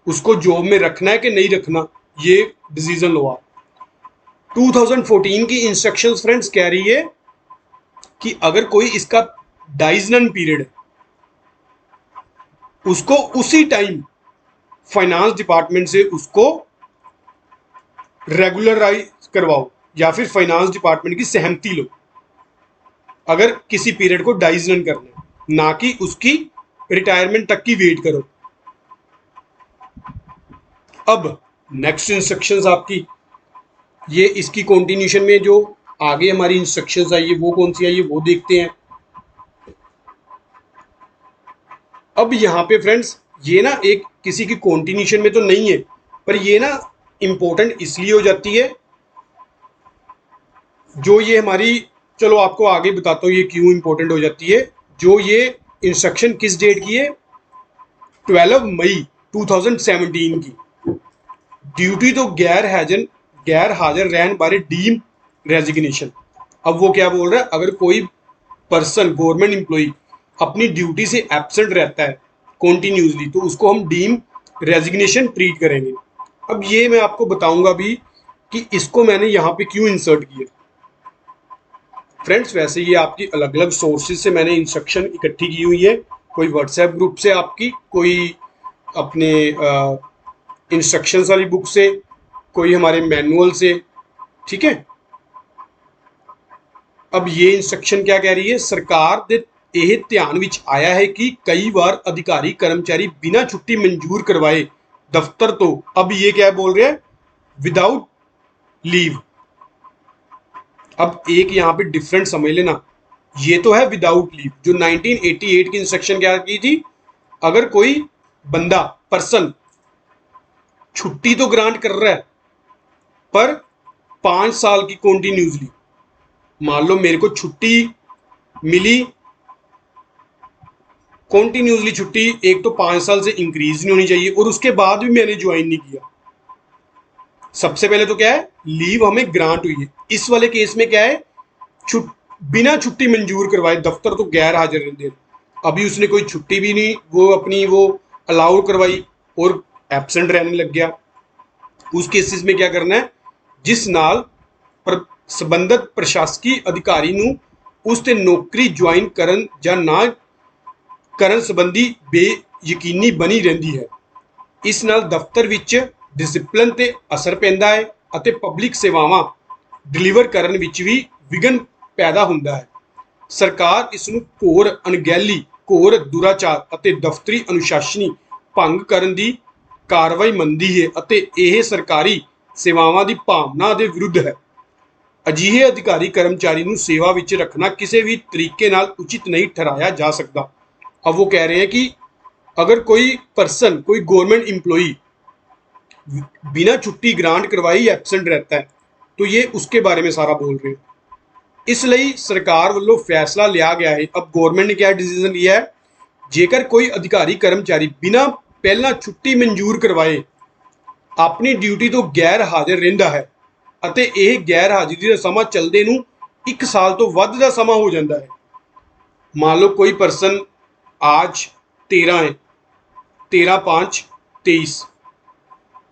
A: उसको जॉब में रखना है कि नहीं रखना ये डिसीजन लो आप। 2014 की इंस्ट्रक्शंस फ्रेंड्स कह रही है कि अगर कोई इसका डाइजनन पीरियड है उसको उसी टाइम फाइनेंस डिपार्टमेंट से उसको रेगुलराइज करवाओ या फिर फाइनेंस डिपार्टमेंट की सहमति लो अगर किसी पीरियड को डाइजनन करना है, ना कि उसकी रिटायरमेंट तक की वेट करो। अब नेक्स्ट इंस्ट्रक्शंस आपकी ये इसकी कंटिन्यूशन में जो आगे हमारी इंस्ट्रक्शंस आई है वो कौन सी आई है वो देखते हैं। अब यहाँ पे फ्रेंड्स ये ना एक किसी की कंटिन्यूशन में तो नहीं है पर ये ना इम्पोर्टेंट इसलिए हो जाती है, जो ये हमारी, चलो आपको आगे बताता हूँ ये क्यों इम्पोर्टेंट हो जाती है। जो ये इंस्ट्रक्शन किस डेट की है, 12 मई 2017 की। ड्यूटी तो गैर हाजिर रहने बारे डीम रेजिग्नेशन। अब वो क्या बोल रहा है, अगर कोई पर्सन गवर्नमेंट एम्प्लॉय अपनी ड्यूटी से एब्सेंट रहता है कॉन्टीन्यूसली तो उसको हम डीम रेजिग्नेशन ट्रीट करेंगे। अब ये मैं आपको बताऊंगा भी कि इसको मैंने यहाँ पे क्यों इंसर्ट किया। फ्रेंड्स वैसे ये आपकी अलग अलग सोर्सेज से मैंने इंस्ट्रक्शन इकट्ठी की हुई है, कोई व्हाट्सएप ग्रुप से आपकी, कोई अपने इंस्ट्रक्शंस वाली बुक से, कोई हमारे मैनुअल से, ठीक है। अब ये इंस्ट्रक्शन क्या कह रही है, सरकार ਦੇ ਇਹ ਧਿਆਨ ਵਿੱਚ ਆਇਆ ਹੈ कि कई बार अधिकारी कर्मचारी बिना छुट्टी मंजूर करवाए दफ्तर तो, अब ये क्या बोल रहे हैं, विदाउट लीव। अब एक यहाँ पे डिफरेंट समझ लेना, ये तो है विदाउट लीव। जो 1988 की इंस्ट्रक्शन क्या की थी, अगर कोई बंदा पर्सन छुट्टी तो ग्रांट कर रहा है पर 5 साल की कॉन्टिन्यूसली, मान लो मेरे को छुट्टी मिली कॉन्टिन्यूसली, छुट्टी एक तो 5 साल से इंक्रीज नहीं होनी चाहिए और उसके बाद भी मैंने ज्वाइन नहीं किया। सबसे पहले तो क्या है, लीव हमें ग्रांट हुई है। इस वाले केस में क्या है, बिना छुट्टी मंजूर करवाए दफ्तर तो गैर हाजिर रहते, अभी उसने कोई छुट्टी भी नहीं वो अपनी वो अलाउ करवाई और एबसेंट रहने लग गया। उस केसेस में क्या करना है, जिस नाल संबंधित प्रशासकीय अधिकारी ਨੂੰ ਉਸ ਤੇ ਨੌਕਰੀ ज्वाइन ਕਰਨ ਜਾਂ ਨਾ ਕਰਨ ਸੰਬੰਧੀ ਬੇਯਕੀਨੀ ਬਣੀ ਰਹਿੰਦੀ ਹੈ। ਇਸ ਨਾਲ ਦਫ਼ਤਰ ਵਿੱਚ ਡਿਸਪਲਿਨ ਤੇ ਅਸਰ ਪੈਂਦਾ ਹੈ ਅਤੇ ਪਬਲਿਕ ਸੇਵਾਵਾਂ ਡਿਲੀਵਰ ਕਰਨ ਵਿੱਚ ਵੀ ਵਿਘਨ ਪੈਦਾ ਹੁੰਦਾ ਹੈ। ਸਰਕਾਰ ਇਸ ਨੂੰ ਘੋਰ ਅਣਗਹਿਲੀ, ਘੋਰ ਦੁਰਾਚਾਰ ਅਤੇ ਦਫ਼ਤਰੀ ਅਨੁਸ਼ਾਸਨੀ ਭੰਗ ਕਰਨ ਦੀ ਕਾਰਵਾਈ ਮੰਨਦੀ ਹੈ ਅਤੇ ਇਹ ਸਰਕਾਰੀ ਸੇਵਾਵਾਂ ਦੀ ਭਾਵਨਾ ਦੇ ਵਿਰੁੱਧ ਹੈ। ਅਜਿਹੇ ਅਧਿਕਾਰੀ ਕਰਮਚਾਰੀ ਨੂੰ सेवा ਵਿੱਚ रखना किसी भी तरीके नाल उचित नहीं ठहराया जा सकता। अब वो कह रहे हैं कि अगर कोई पर्सन, कोई गवर्नमेंट एम्प्लॉई बिना छुट्टी ग्रांट करवाई एबसेंट रहता है तो ये उसके बारे में सारा बोल रहे हैं। इसलिए सरकार वालों फैसला लिया गया है। अब गवर्नमेंट ने क्या डिसीजन लिया है, जेकर कोई अधिकारी कर्मचारी बिना पहला छुट्टी मंजूर करवाए अपनी ड्यूटी तो गैर हाजिर रहिंदा है ਅਤੇ ਇਹ गैर हाजिरी ਦਾ ਸਮਾਂ ਚੱਲਦੇ ਨੂੰ 1 ਸਾਲ ਤੋਂ ਵੱਧ ਦਾ ਸਮਾਂ ਹੋ ਜਾਂਦਾ ਹੈ। मान लो कोई पर्सन आज 13 है, 13/5/23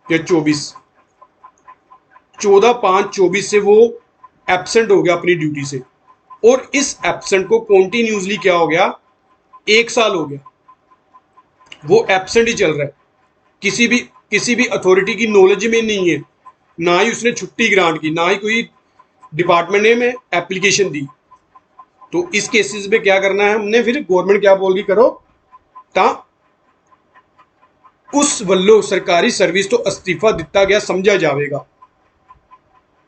A: या 24, 14/5/24 से वो एब्सेंट हो गया अपनी ड्यूटी से और इस एब्सेंट को कॉन्टिन्यूसली क्या हो गया, 1 साल हो गया, वो एब्सेंट ही चल रहा है, किसी भी अथॉरिटी की नॉलेज में नहीं है, ना ही उसने छुट्टी ग्रांट की, ना ही कोई डिपार्टमेंट ने में एप्लीकेशन दी। तो इस केसेस में क्या करना है हमने, फिर गवर्नमेंट क्या बोल रही करो ता उस वल्लों सरकारी सर्विस तो अस्तीफा दिता गया समझा जाएगा,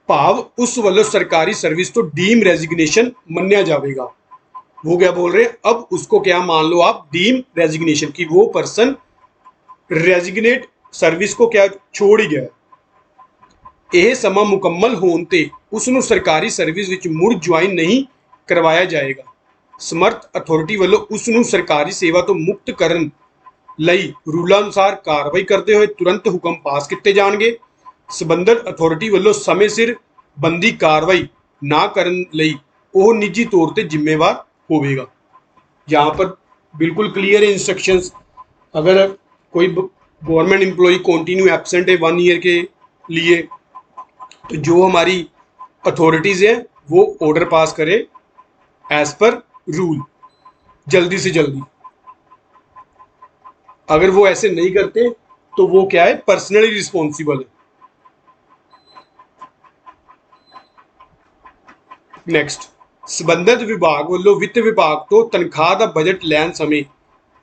A: भाव उस वल्लों सरकारी सर्विस तो डीम रेजिग्नेशन मन्या जाएगा। वो क्या बोल रहे हैं, अब उसको क्या मान लो आप डीम रेजिग्नेशन की, वो पर्सन रेजिग्नेट सर्विस को क्या छोड़ ही गया। ਇਹ ਸਮਾਂ ਮੁਕੰਮਲ ਹੋਣ ਤੇ ਉਸ ਨੂੰ ਸਰਕਾਰੀ ਸਰਵਿਸ ਵਿੱਚ ਮੁੜ ਜੁਆਇਨ ਨਹੀਂ ਕਰਵਾਇਆ ਜਾਏਗਾ। ਸਮਰਥ ਅਥਾਰਟੀ ਵੱਲੋਂ ਉਸ ਨੂੰ ਸਰਕਾਰੀ ਸੇਵਾ ਤੋਂ ਮੁਕਤ ਕਰਨ ਲਈ ਰੂਲਾਂ ਅਨੁਸਾਰ ਕਾਰਵਾਈ ਕਰਦੇ ਹੋਏ ਤੁਰੰਤ ਹੁਕਮ ਪਾਸ ਕੀਤੇ ਜਾਣਗੇ। ਸੰਬੰਧਿਤ ਅਥਾਰਟੀ ਵੱਲੋਂ ਸਮੇਂ ਸਿਰ ਬੰਦੀ ਕਾਰਵਾਈ ਨਾ ਕਰਨ ਲਈ ਉਹ ਨਿੱਜੀ ਤੌਰ ਤੇ ਜ਼ਿੰਮੇਵਾਰ ਹੋਵੇਗਾ। यहाँ पर बिल्कुल क्लियर है इंस्ट्रक्शंस। अगर कोई गवर्नमेंट एम्प्लॉय कंटिन्यू एब्सेंट है 1 ईयर के लिए तो जो हमारी अथॉरिटीज़ हैं वो ऑर्डर पास करे एज पर रूल जल्दी से जल्दी। अगर वो ऐसे नहीं करते तो वो क्या है, पर्सनली रिस्पॉन्सिबल है। नेक्स्ट, संबंधित विभाग ਵੱਲੋਂ ਵਿੱਤ ਵਿਭਾਗ ਤੋਂ ਤਨਖਾਹ ਦਾ ਬਜਟ ਲੈਣ ਸਮੇਂ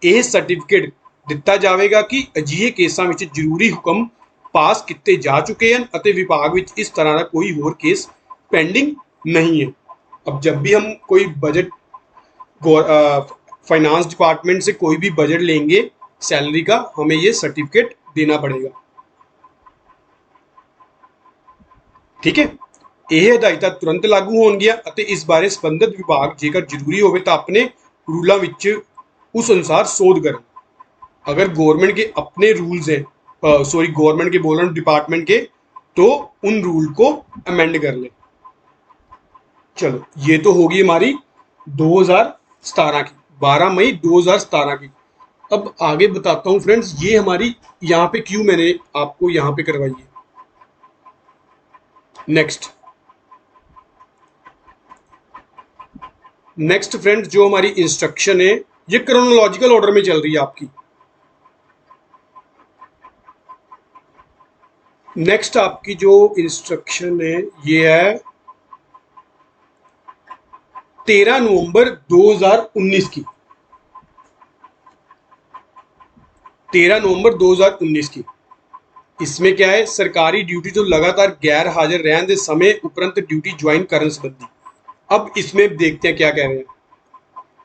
A: ਇਹ ਸਰਟੀਫਿਕੇਟ ਦਿੱਤਾ ਜਾਵੇਗਾ ਕਿ ਅਜਿਹੇ ਕੇਸਾਂ ਵਿੱਚ ਜ਼ਰੂਰੀ ਹੁਕਮ पास किए जा चुके हैं ਅਤੇ विभाग ਵਿੱਚ इस तरह का कोई और केस पेंडिंग नहीं है। अब जब भी हम कोई बजट फाइनेंस डिपार्टमेंट से कोई भी बजट लेंगे सैलरी का, हमें ये सर्टिफिकेट देना पड़ेगा। ठीक है, ਇਹ ਹਦਾਇਤਾਂ ਤੁਰੰਤ ਲਾਗੂ ਹੋਣਗੀਆਂ ਅਤੇ ਇਸ ਬਾਰੇ ਸੰਬੰਧਿਤ ਵਿਭਾਗ ਜੇਕਰ ਜ਼ਰੂਰੀ ਹੋਵੇ ਤਾਂ ਆਪਣੇ रूलों ਵਿੱਚ उस अनुसार शोध करें। अगर गवर्नमेंट के अपने रूल्स हैं, गवर्नमेंट के बोल रहे हैं डिपार्टमेंट के, तो उन रूल को अमेंड कर ले। चलो, ये तो होगी हमारी 2017 की, 12 मई 2017 की। अब आगे बताता हूँ फ्रेंड्स, ये हमारी यहाँ पे क्यों मैंने आपको यहाँ पे करवाई है। नेक्स्ट फ्रेंड्स, जो हमारी इंस्ट्रक्शन है ये क्रोनोलॉजिकल ऑर्डर में चल रही है आपकी। नेक्स्ट आपकी जो इंस्ट्रक्शन है ये है 13 नवंबर 2019 की, 13 नवंबर 2019 की। इसमें क्या है, सरकारी ड्यूटी तो लगातार गैर हाजिर रहने के समय उपरंत ड्यूटी ज्वाइन करने संबंधी। अब इसमें देखते हैं क्या कह रहे हैं।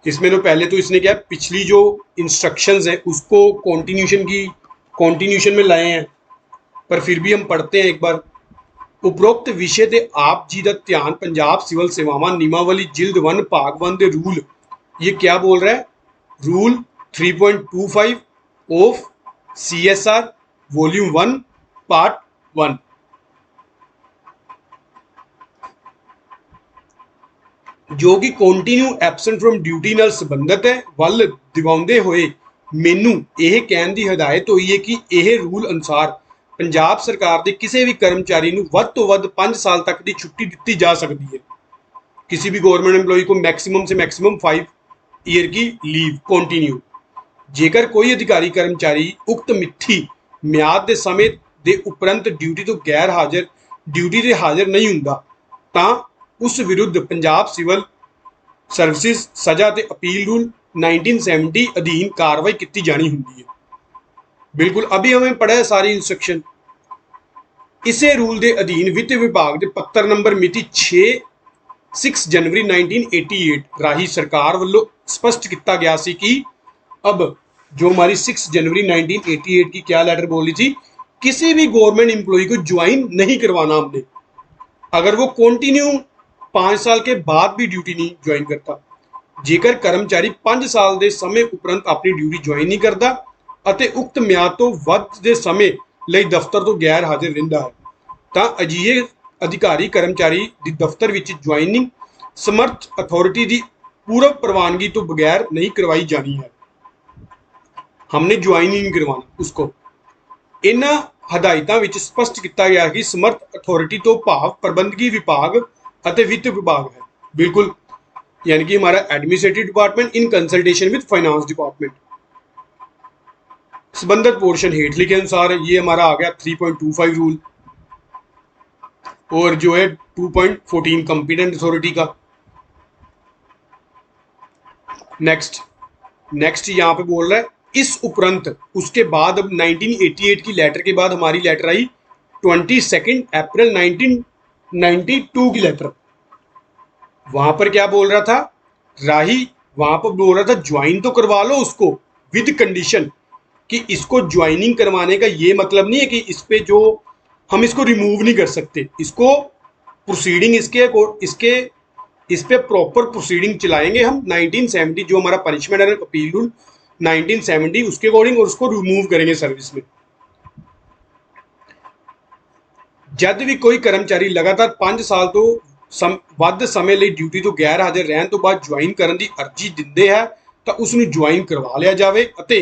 A: इसमें तो पहले तो इसने क्या है, पिछली जो इंस्ट्रक्शंस है उसको कॉन्टिन्यूशन में लाए हैं, पर फिर भी हम पढ़ते हैं एक बार। उपरोक्त विषय ते आप जी का ध्यान पंजाब सिविल सेवावां नियमावली जिल्द 1 भाग 1 दे रूल, ये क्या बोल रहा है, rule 3.25 of CSR volume 1 part 1, जो कि ਕੰਟੀਨਿਊ ਐਬਸੈਂਟ ਫਰਮ ਡਿਊਟੀ ਨਾਲ ਸੰਬੰਧਿਤ ਹੈ, ਵੱਲ ਦਿਵਾਉਂਦੇ ਹੋਏ ਮੈਨੂੰ ਇਹ ਕਹਿਣ ਦੀ ਹਦਾਇਤ ਹੋਈ ਹੈ ਕਿ ਇਹ ਰੂਲ ਅਨੁਸਾਰ ਪੰਜਾਬ ਸਰਕਾਰ ਦੇ ਕਿਸੇ ਵੀ ਕਰਮਚਾਰੀ ਨੂੰ ਵੱਧ ਤੋਂ ਵੱਧ 5 ਸਾਲ ਤੱਕ ਦੀ ਛੁੱਟੀ ਦਿੱਤੀ ਜਾ ਸਕਦੀ है। किसी भी गवर्नमेंट एम्प्लॉय को मैक्सिमम से मैक्सिमम 5 ईयर की लीव कंटिन्यू। जेकर कोई अधिकारी कर्मचारी उक्त मिथी म्याद के समय के उपरंत ड्यूटी तो गैर हाजिर ड्यूटी से हाजिर नहीं हुंदा तां उस विरुद्ध पंजाब सिविल सर्विसिज सजा ते अपील रूल 1970 अधीन कार्रवाई की जानी होंगी है। बिल्कुल अभी हमें पढ़ा है सारी इंस्ट्रक्शन। इसे रूल के अधीन वित्त विभाग के पत्र नंबर मिति 6 जनवरी 1988 राही सरकार वालों स्पष्ट किया गया सी कि अब जो हमारी 6 जनवरी 1988 की क्या लेटर बोली थी, किसी भी गवर्नमेंट एम्प्लॉय को ज्वाइन नहीं करवाना हमने अगर वो कंटिन्यू 5 साल के बाद भी ड्यूटी नहीं ज्वाइन करता। जेकर कर्मचारी 5 साल के समय उपरंत अपनी ड्यूटी ज्वाइन नहीं करता ਅਤੇ उक्त म्याद तो ਵੱਧ ਦੇ ਸਮੇਂ ਲਈ ਦਫ਼ਤਰ ਤੋਂ ਗੈਰ ਹਾਜ਼ਰ ਰਹਿੰਦਾ ਹੈ ਤਾਂ ਅਜਿਹੇ अधिकारी कर्मचारी ਦੀ दफ्तर ਵਿੱਚ ज्वाइनिंग समर्थ अथॉरिटी की पूर्व प्रवानगी तो बगैर नहीं करवाई जानी है। हमने ज्वाइन ही नहीं करवाना उसको। इन्हां हदायतां विच स्पष्ट किया गया कि समर्थ अथॉरिटी तो भाव प्रबंधकी विभाग ਅਤੇ वित्त विभाग है। बिल्कुल यानी कि हमारा administrative department in consultation with finance department. संबंधित पोर्शन हेठ लिखे अनुसार ये हमारा आ गया 3.25 रूल और जो है 2.14 कंपिटेंट अथॉरिटी का। नेक्स्ट यहाँ पे बोल रहा है इस उपरंत उसके बाद अब 1988 की लेटर के बाद हमारी लेटर आई 22 अप्रैल 1992 की लेटर। वहां पर क्या बोल रहा था राही, वहां पर बोल रहा था ज्वाइन तो करवा लो उसको विद कंडीशन कि इसको ज्वाइनिंग करवाने का ये मतलब नहीं है कि इस पे जो हम इसको रिमूव नहीं कर सकते, इसको प्रोसीडिंग इसके इस पे प्रॉपर प्रोसीडिंग चलाएंगे हम 1970 जो हमारा पनिशमेंट एंड अपील रूल 1970 उसके अकॉर्डिंग और उसको रिमूव करेंगे सर्विस में। जब भी कोई कर्मचारी लगातार 5 साल तो ਵੱਧ ਸਮੇਂ ਲਈ ਡਿਊਟੀ ਤੋਂ ਗੈਰ ਹਾਜ਼ਰ ਰਹਿਣ ਤੋਂ ਬਾਅਦ ਜੁਆਇਨ ਕਰਨ ਦੀ ਅਰਜ਼ੀ ਦਿੰਦੇ ਹੈ ਤਾਂ ਉਸ ਨੂੰ ਜੁਆਇਨ ਕਰਵਾ ਲਿਆ ਜਾਵੇ ਅਤੇ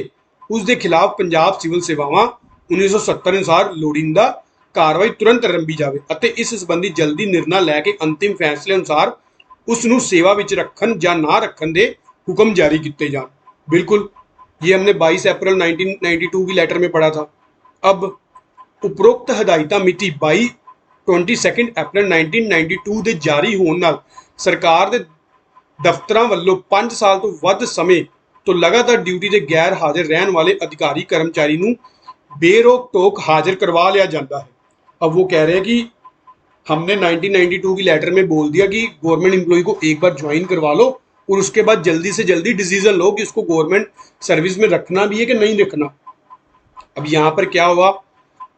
A: ਉਸ ਦੇ ਖਿਲਾਫ ਪੰਜਾਬ ਸਿਵਲ ਸੇਵਾਵਾਂ 1970 ਅਨੁਸਾਰ ਲੋੜੀਂਦਾ ਕਾਰਵਾਈ ਤੁਰੰਤ ਆਰੰਭੀ ਜਾਵੇ ਅਤੇ ਇਸ ਸੰਬੰਧੀ ਜਲਦੀ ਨਿਰਣਾ ਲੈ ਕੇ ਅੰਤਿਮ ਫੈਸਲੇ ਅਨੁਸਾਰ ਉਸ ਨੂੰ सेवा ਵਿੱਚ ਰੱਖਣ ਜਾਂ ਨਾ ਰੱਖਣ ਦੇ ਹੁਕਮ जारी ਕੀਤੇ ਜਾਣ। बिल्कुल ये हमने 22 अप्रैल 1992 की लेटर में पढ़ा था। अब उपरोक्त हदायतां मिति 22 अप्रैल 1992 ਦੇ ਜਾਰੀ ਹੋਣ ਨਾਲ ਸਰਕਾਰ ਦੇ ਦਫ਼ਤਰਾਂ ਵੱਲੋਂ 5 ਸਾਲ ਤੋਂ ਵੱਧ ਸਮੇਂ तो लगातार ड्यूटी से गैर हाजिर रहने वाले अधिकारी कर्मचारी ਨੂੰ बेरोक टोक हाजिर करवा लिया जाता है। अब वो कह रहे हैं कि हमने 1992 की लेटर में बोल दिया कि गवर्नमेंट एम्प्लॉय को एक बार ज्वाइन करवा लो और उसके बाद जल्दी से जल्दी डिसीजन लो कि उसको गवर्नमेंट सर्विस में रखना भी है कि नहीं रखना। अब यहाँ पर क्या हुआ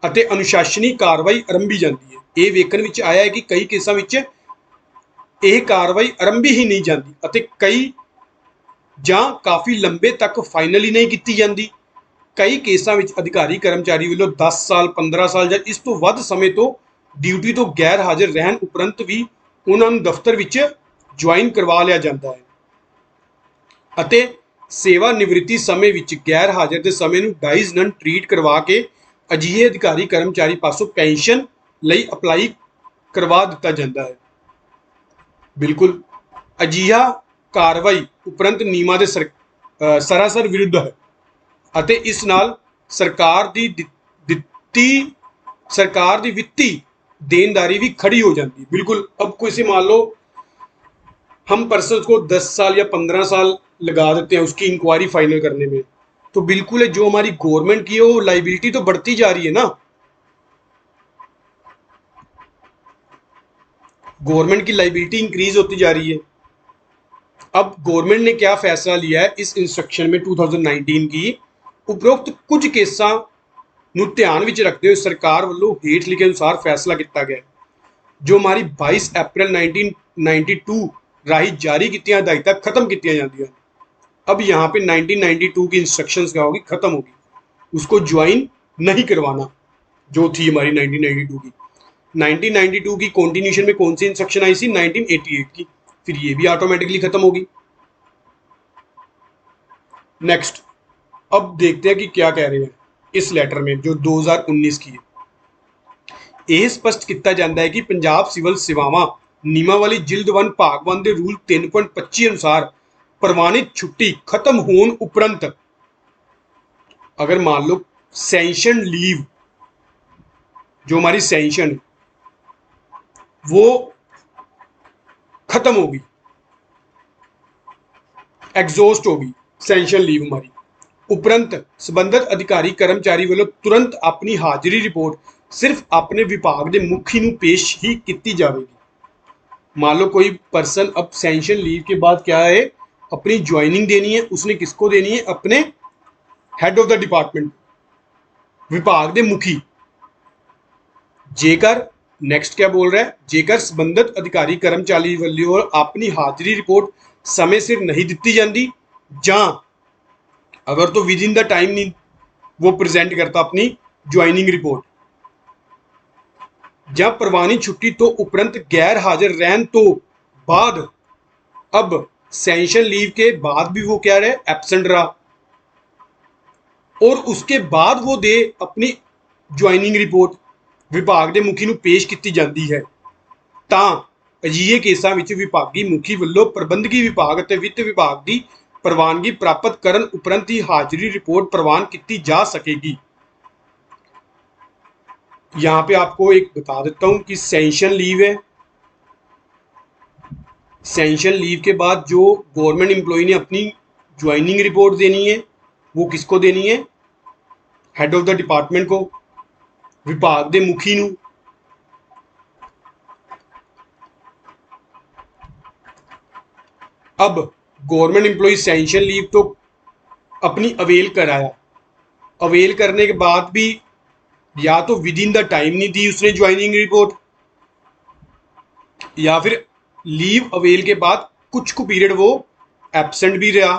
A: ਅਤੇ अनुशासनी कार्रवाई आरंभी जाती है। ये वेखण विच आया है कि कई केसां विच ਇਹ कार्रवाई आरंभी ही नहीं जाती ਅਤੇ कई ਜਾਂ ਕਾਫੀ ਲੰਬੇ ਤੱਕ ਫਾਈਨਲ ਹੀ ਨਹੀਂ ਕੀਤੀ ਜਾਂਦੀ। ਕਈ ਕੇਸਾਂ ਵਿੱਚ ਅਧਿਕਾਰੀ ਕਰਮਚਾਰੀ ਵੱਲੋਂ 10 ਸਾਲ 15 ਸਾਲ ਜਾਂ ਇਸ ਤੋਂ ਵੱਧ ਸਮੇਂ ਤੋਂ ਡਿਊਟੀ ਤੋਂ ਗੈਰ ਹਾਜ਼ਰ ਰਹਿਣ ਉਪਰੰਤ ਵੀ ਉਹਨਾਂ ਨੂੰ ਦਫ਼ਤਰ ਵਿੱਚ ਜੁਆਇਨ ਕਰਵਾ ਲਿਆ ਜਾਂਦਾ ਹੈ ਅਤੇ ਸੇਵਾ ਨਿਵਰਤੀ ਸਮੇਂ ਵਿੱਚ ਗੈਰ ਹਾਜ਼ਰ ਦੇ ਸਮੇਂ ਨੂੰ ਡਾਈਜ਼ ਨਨ ਟ੍ਰੀਟ ਕਰਵਾ ਕੇ ਅਜਿਹੇ ਅਧਿਕਾਰੀ ਕਰਮਚਾਰੀ ਪਾਸੋਂ ਪੈਨਸ਼ਨ ਲਈ ਅਪਲਾਈ ਕਰਵਾ ਦਿੱਤਾ ਜਾਂਦਾ ਹੈ। ਬਿਲਕੁਲ ਅਜਿਹਾ कार्रवाई उपरंत नियमां दे सरासर विरुद्ध है ਅਤੇ ਇਸ ਨਾਲ सरकार दी वित्ती देनदारी भी खड़ी हो जाती है। बिल्कुल अब कोई से मान लो हम पर्सन को 10 साल या 15 साल लगा देते हैं उसकी इंक्वायरी फाइनल करने में, तो बिल्कुल है जो हमारी गवर्नमेंट की है वो लाइबिलिटी तो बढ़ती जा रही है ना। गवर्नमेंट की लाइबिलिटी इंक्रीज होती जा रही है। अब गवर्नमेंट ने क्या फैसला लिया है इस इंस्ट्रक्शन में 2019 की, उपरोक्त कुछ केसां ਨੂੰ ਧਿਆਨ ਵਿੱਚ ਰੱਖਦੇ ਹੋਏ ਸਰਕਾਰ ਵੱਲੋਂ ਹੇਠ ਲਿਖੇ ਅਨੁਸਾਰ ਫੈਸਲਾ ਕੀਤਾ ਗਿਆ ਜੋ हमारी 22 अप्रैल 1992 राही जारी कीतियां हदायतां खत्म कीतियां जांदियां। अब यहाँ पे 1992 की इंस्ट्रक्शंस क्या होगी, खत्म होगी, उसको ज्वाइन नहीं करवाना जो थी हमारी 1992 की। 1992 की कॉन्टिन्यूशन में कौन सी इंस्ट्रक्शन आई थी, 1988 की, फिर ये भी ऑटोमेटिकली खत्म होगी। नेक्स्ट, अब देखते हैं कि क्या कह रहे हैं इस लेटर में जो 2019 की है। ਇਹ ਸਪਸ਼ਟ ਕੀਤਾ ਜਾਂਦਾ ਹੈ ਕਿ ਪੰਜਾਬ ਸਿਵਲ ਸੇਵਾਵਾਂ ਨਿਯਮਾਵਲੀ ਜਿਲਦ 1 ਭਾਗ 1 ਦੇ ਰੂਲ 3.25 ਅਨੁਸਾਰ ਪ੍ਰਵਾਨਿਤ ਛੁੱਟੀ ਖਤਮ ਹੋਣ ਉਪਰੰਤ अगर मान लो सैंक्शन लीव जो हमारी सैंक्शन वो खत्म होगी, एग्जॉस्ट होगी सैंक्शन लीव हमारी, उपरंत संबंधित अधिकारी कर्मचारी वालों तुरंत अपनी हाजिरी रिपोर्ट सिर्फ अपने विभाग के मुखी ਨੂੰ पेश ही की जाएगी। मान लो कोई पर्सन अब सैंक्शन लीव के बाद क्या है, अपनी ज्वाइनिंग देनी है, उसने किसको देनी है, अपने हेड ऑफ द डिपार्टमेंट, विभाग के मुखी। जेकर नेक्स्ट क्या बोल रहा है, जेकर संबंधित अधिकारी कर्मचारी वालों अपनी हाजिरी रिपोर्ट समय सिर नहीं दी जाती, जां अगर तो विद इन द टाइम नहीं वो प्रेजेंट करता अपनी ज्वाइनिंग रिपोर्ट, ਜਾਂ ਪ੍ਰਵਾਨੀ ਛੁੱਟੀ ਤੋਂ उपरंत गैर हाजिर रहन तो बाद, अब सैंक्शन लीव के बाद भी वो क्या रहे, एब्सेंट रहा, और उसके बाद वो दे अपनी ज्वाइनिंग रिपोर्ट विभाग के मुखी ਨੂੰ पेश की जाती है, ਤਾਂ ਅਜਿਹੇ ਕੇਸਾਂ ਵਿੱਚ ਵਿਭਾਗੀ ਮੁਖੀ ਵੱਲੋਂ ਪ੍ਰਬੰਧਕੀ ਵਿਭਾਗ ਅਤੇ ਵਿੱਤ ਵਿਭਾਗ ਦੀ ਪ੍ਰਵਾਨਗੀ ਪ੍ਰਾਪਤ ਕਰਨ ਉਪਰੰਤ ਹੀ ਹਾਜ਼ਰੀ रिपोर्ट प्रवान की जा सकेगी। यहाँ पे आपको एक बता देता हूं कि सैंक्शन लीव है, सैंक्शन लीव के बाद जो गवर्नमेंट एम्प्लॉय ने अपनी ज्वाइनिंग रिपोर्ट देनी है वो किसको देनी है, हेड ऑफ द डिपार्टमेंट को, विभाग के मुखी ਨੂੰ। अब गवर्नमेंट एम्प्लॉय सैंक्शन लीव तो अपनी अवेल कराया, अवेल करने के बाद भी या तो विद इन द टाइम नहीं दी उसने ज्वाइनिंग रिपोर्ट, या फिर लीव अवेल के बाद कुछ को पीरियड वो एब्सेंट भी रहा,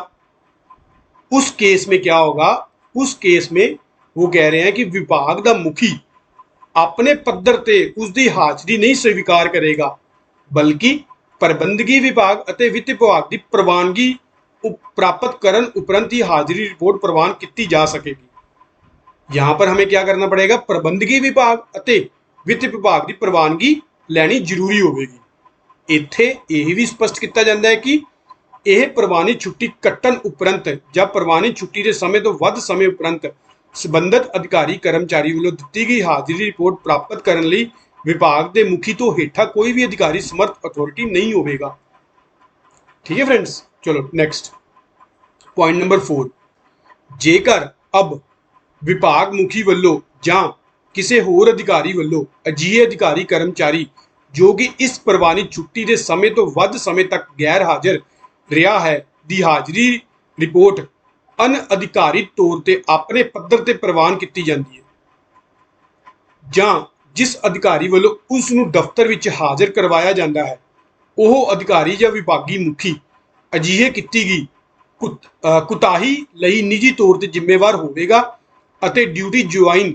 A: उस केस में क्या होगा, उस केस में वो कह रहे हैं कि विभाग का मुखी अपने पद्धर ते उसकी हाजिरी नहीं स्वीकार करेगा, बल्कि प्रबंधकी विभाग ਅਤੇ ਵਿੱਤ विभाग की प्रवानगी प्राप्त करन उपरंत ही हाजिरी रिपोर्ट प्रवान की जा सकेगी। यहाँ पर हमें क्या करना पड़ेगा, प्रबंधकी विभाग ਅਤੇ ਵਿੱਤ विभाग की प्रवानगी ਲੈਣੀ ਜ਼ਰੂਰੀ ਹੋਵੇਗੀ। ਇੱਥੇ ਇਹ ਵੀ ਸਪਸ਼ਟ ਕੀਤਾ ਜਾਂਦਾ ਹੈ ਕਿ ਇਹ ਪ੍ਰਵਾਨਿਤ ਛੁੱਟੀ ਕੱਟਣ ਉਪਰੰਤ ਜਾਂ ਪ੍ਰਵਾਨਿਤ ਛੁੱਟੀ ਦੇ ਸਮੇਂ ਤੋਂ ਵੱਧ ਸਮੇਂ ਉਪਰੰਤ ਸੰਬੰਧਿਤ ਅਧਿਕਾਰੀ ਕਰਮਚਾਰੀ ਵੱਲੋਂ ਦਿੱਤੀ ਗਈ ਹਾਜ਼ਰੀ ਰਿਪੋਰਟ ਪ੍ਰਾਪਤ ਕਰਨ ਲਈ विभाग के मुखी तो हेठा कोई भी अधिकारी समर्थ अथॉरिटी नहीं होगा। ठीक है फ्रेंड्स, चलो नेक्स्ट पॉइंट नंबर 4, जेकर अब विभाग मुखी वालों ਜਾਂ किसी होर अधिकारी वालों अजिहे अधिकारी कर्मचारी जो कि इस प्रवानित छुट्टी के समय तो वध समय तक गैर हाजिर रहा है दी हाजिरी रिपोर्ट अनअधिकारित तौर पर अपने पद्धर से प्रवान की जाती है, ਜਾਂ जिस अधिकारी वालों उसनूं दफ्तर विच हाजिर करवाया जाता है वह अधिकारी या विभागी मुखी अजिहे की गई कुताही लई निजी तौर पर जिम्मेवार होगा ਅਤੇ ड्यूटी ज्वाइन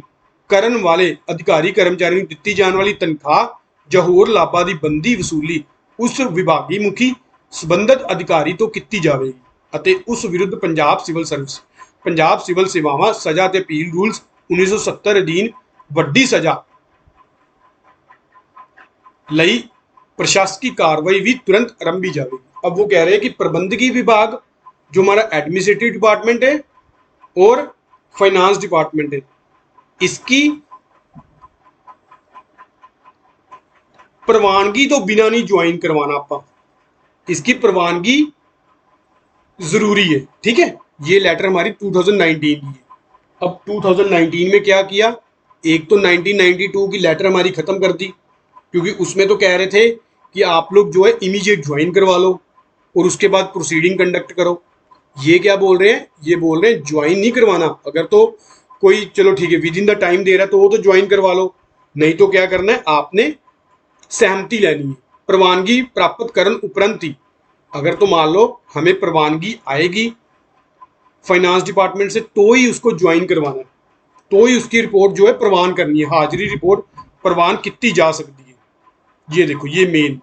A: करन वाले अधिकारी कर्मचारी ਨੂੰ ਦਿੱਤੀ ਜਾਣ ਵਾਲੀ तनख्वाह ਜਾਂ ਹੋਰ ਲਾਭਾਂ ਦੀ ਬੰਦੀ ਵਸੂਲੀ ਉਸ ਵਿਭਾਗੀ ਮੁਖੀ ਸੰਬੰਧਿਤ ਅਧਿਕਾਰੀ ਤੋਂ ਕੀਤੀ ਜਾਵੇਗੀ ਅਤੇ ਉਸ ਵਿਰੁੱਧ ਪੰਜਾਬ ਸਿਵਲ ਸੇਵਾਵਾਂ ਸਜ਼ਾ ਤੇ ਅਪੀਲ ਰੂਲਸ 1970 ਅਧੀਨ ਵੱਡੀ ਸਜ਼ਾ लई प्रशासकी कार्रवाई भी तुरंत आरंभी जाएगी। अब वो कह रहे हैं कि प्रबंधकी विभाग जो हमारा एडमिनिस्ट्रेटिव डिपार्टमेंट है और फाइनेंस डिपार्टमेंट है, इसकी प्रवानगी तो बिना नहीं ज्वाइन करवाना आपा, इसकी प्रवानगी जरूरी है। ठीक है, ये लेटर हमारी 2019 की है। अब 2019 में क्या किया, एक तो 1992 की लेटर हमारी खत्म कर दी, क्योंकि उसमें तो कह रहे थे कि आप लोग जो है इमीडिएट ज्वाइन करवा लो और उसके बाद प्रोसीडिंग कंडक्ट करो। ये क्या बोल रहे हैं, ये बोल रहे हैं ज्वाइन नहीं करवाना। अगर तो कोई चलो ठीक है विद इन द टाइम दे रहा है तो वो तो ज्वाइन करवा लो, नहीं तो क्या करना है, आपने सहमति लेनी है प्रवानगी प्राप्त करन उपरंत ही। अगर तो मान लो हमें प्रवानगी आएगी फाइनेंस डिपार्टमेंट से तो ही उसको ज्वाइन करवाना है, तो ही उसकी रिपोर्ट जो है प्रवान करनी है, हाजिरी रिपोर्ट प्रवान की जा सकती है। ये देखो ये मेन।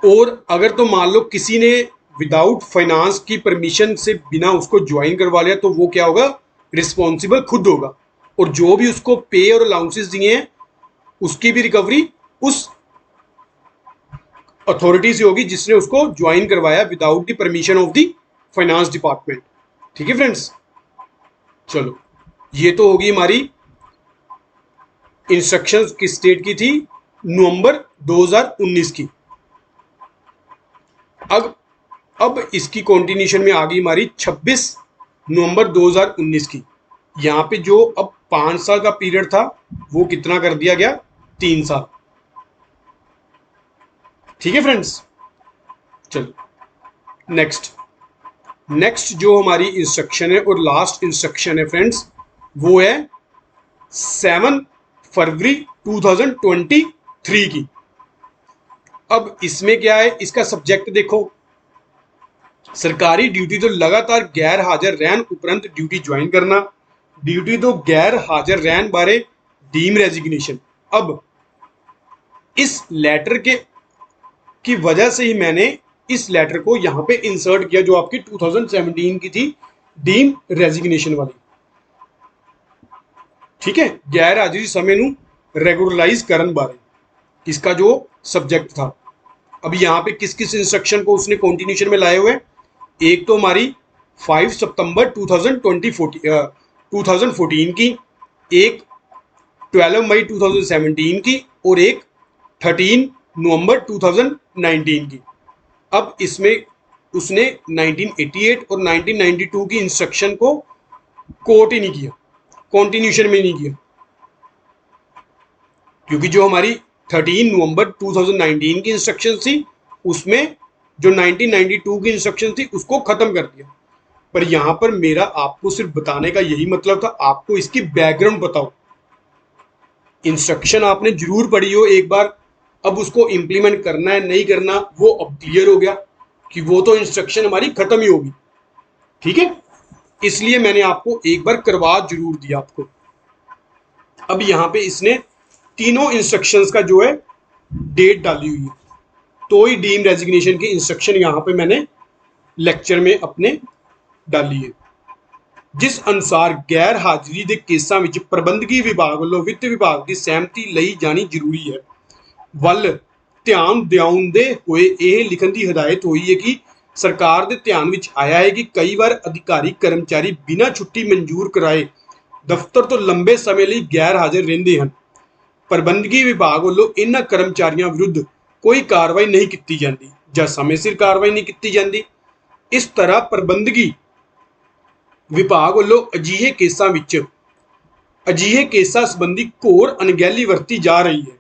A: और अगर तो मान लो किसी ने विदाउट फाइनेंस की परमिशन से बिना उसको ज्वाइन करवा लिया तो वो क्या होगा, रिस्पॉन्सिबल खुद होगा, और जो भी उसको पे और अलाउंसेस दिए हैं उसकी भी रिकवरी उस अथॉरिटी से होगी जिसने उसको ज्वाइन करवाया without the permission of the finance department. ठीक है फ्रेंड्स, चलो ये तो होगी हमारी इंस्ट्रक्शंस किस डेट की थी, नवंबर 2019 की। अब इसकी कॉन्टिन्यूशन में आ गई हमारी 26 नवंबर 2019 की। यहां पे जो अब 5 साल का पीरियड था वो कितना कर दिया गया, 3 साल। ठीक है फ्रेंड्स, चलो नेक्स्ट जो हमारी इंस्ट्रक्शन है और लास्ट इंस्ट्रक्शन है फ्रेंड्स, वो है 7 फरवरी 2023 की। अब इसमें क्या है, इसका सब्जेक्ट देखो, सरकारी ड्यूटी तो लगातार गैर हाजिर रहन उपरंत ड्यूटी ज्वाइन करना, ड्यूटी तो गैर हाजिर रहन बारे डीम रेजिग्नेशन। अब इस लेटर के की वजह से ही मैंने इस लेटर को यहां पे इंसर्ट किया जो आपकी 2017 की थी, डीम रेजिग्नेशन वाली। ठीक है, गैर हाजिरी समय नू रेगुलराइज करन बारे इसका जो सब्जेक्ट था। अब यहाँ पे किस किस इंस्ट्रक्शन को उसने कॉन्टिन्यूशन में लाए हुए, एक तो हमारी 5 सितंबर 2014 की, एक 12 मई 2017 की और एक 13 नवंबर 2019 की। अब इसमें उसने 1988 और 1992 की इंस्ट्रक्शन को कोट ही नहीं किया, कॉन्टिन्यूशन में नहीं किया, क्योंकि जो हमारी 13 नवंबर 2019 की इंस्ट्रक्शन थी उसमें जो 1992 की इंस्ट्रक्शन थी उसको खत्म कर दिया। पर यहां पर मेरा आपको सिर्फ बताने का यही मतलब था, आपको इसकी बैकग्राउंड बताओ। इंस्ट्रक्शन आपने जरूर पढ़ी हो एक बार, अब उसको इंप्लीमेंट करना है नहीं करना वो अब क्लियर हो गया कि वो तो इंस्ट्रक्शन हमारी खत्म ही होगी। ठीक है, इसलिए मैंने आपको एक बार करवा जरूर दिया आपको। अब यहां पे इसने तीनों इंस्ट्रक्शंस का जो है डेट डाली हुई है, तो ही डीम रेजिग्नेशन की इंस्ट्रक्शन यहां पे मैंने लेक्चर में अपने डाली है, जिस अनुसार गैर हाजिरी के केसां विच प्रबंधकी विभाग वालों वित्त विभाग की सहमति लई जानी जरूरी है। ਵੱਲ ਧਿਆਨ ਦਿਵਾਉਂਦੇ ਹੋਏ ਇਹ ਲਿਖਣ ਦੀ ਹਦਾਇਤ ਹੋਈ ਹੈ ਕਿ ਸਰਕਾਰ ਦੇ ਧਿਆਨ ਵਿੱਚ ਆਇਆ ਹੈ ਕਿ ਕਈ ਵਾਰ ਅਧਿਕਾਰੀ ਕਰਮਚਾਰੀ ਬਿਨਾਂ ਛੁੱਟੀ ਮਨਜ਼ੂਰ ਕਰਾਏ ਦਫ਼ਤਰ ਤੋਂ ਲੰਬੇ ਸਮੇਂ ਲਈ ਗੈਰ ਹਾਜ਼ਰ ਰਹਿੰਦੇ ਹਨ। ਪ੍ਰਬੰਧਕੀ ਵਿਭਾਗ ਵੱਲੋਂ ਇਹਨਾਂ ਕਰਮਚਾਰੀਆਂ ਵਿਰੁੱਧ ਕੋਈ ਕਾਰਵਾਈ ਨਹੀਂ ਕੀਤੀ ਜਾਂਦੀ ਜਾਂ ਸਮੇਂ ਸਿਰ ਕਾਰਵਾਈ ਨਹੀਂ ਕੀਤੀ ਜਾਂਦੀ। ਇਸ ਤਰ੍ਹਾਂ ਪ੍ਰਬੰਧਕੀ ਵਿਭਾਗ ਵੱਲੋਂ ਅਜਿਹੇ ਕੇਸਾਂ ਸੰਬੰਧੀ ਘੋਰ ਅਣਗਹਿਲੀ ਵਰਤੀ ਜਾ ਰਹੀ ਹੈ।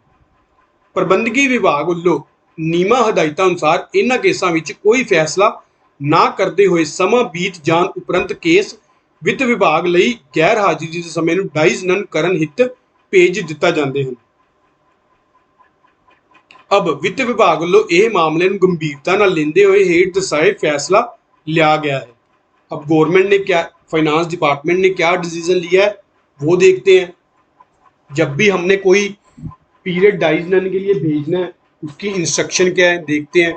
A: ਪ੍ਰਬੰਧਕੀ ਵਿਭਾਗ ਵੱਲੋਂ ਨਿਯਮਾਂ ਹਦਾਇਤਾਂ ਅਨੁਸਾਰ ਇਹਨਾਂ ਕੇਸਾਂ ਵਿੱਚ ਕੋਈ ਫੈਸਲਾ ਨਾ ਕਰਦੇ ਹੋਏ ਸਮਾਂ ਬੀਤ ਜਾਣ ਉਪਰੰਤ ਕੇਸ ਵਿੱਤ ਵਿਭਾਗ ਲਈ ਗੈਰ ਹਾਜ਼ਰੀ ਦੇ ਸਮੇਂ ਨੂੰ ਡਾਈਜ਼ ਨਨ ਕਰਨ ਹਿੱਤ ਭੇਜ ਦਿੱਤਾ ਜਾਂਦੇ ਹਨ। अब वित्त विभाग ਵੱਲੋਂ ਇਹ मामले ਨੂੰ गंभीरता ਨਾਲ लेंदे हुए हेठ दर्शाए फैसला लिया गया है। अब गवर्नमेंट ने क्या, फाइनेंस डिपार्टमेंट ने क्या डिसीजन लिया है वो देखते हैं। जब भी हमने कोई पीरियड डाइज नन के लिए भेजना है उसकी इंस्ट्रक्शन क्या है देखते हैं।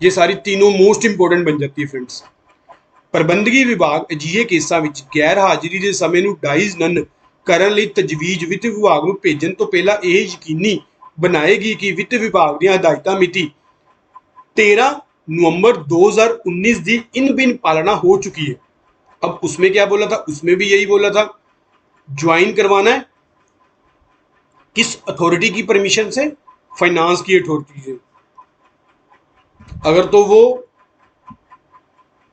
A: ये सारी तीनों मोस्ट इंपोर्टेंट बन जाती है फ्रेंड्स। ਪ੍ਰਬੰਧਕੀ ਵਿਭਾਗ ਅਜਿਹੇ ਕੇਸਾਂ ਵਿੱਚ ਗੈਰ ਹਾਜ਼ਰੀ ਦੇ ਸਮੇਂ ਨੂੰ ਡਾਈਜ਼ ਨਨ ਕਰਨ ਲਈ ਤਜਵੀਜ਼ ਵਿੱਤ ਵਿਭਾਗ ਨੂੰ ਭੇਜਣ ਤੋਂ ਪਹਿਲਾਂ ਇਹ ਯਕੀਨੀ बनाएगी कि वित्त विभाग दी हदायतां मिति 13 नवंबर 2019 की इन बिन पालना हो चुकी है। अब उसमें क्या बोला था, उसमें भी यही बोला था ज्वाइन करवाना है किस अथॉरिटी की परमिशन से? फाइनेंस की अथॉरिटी से। अगर तो वो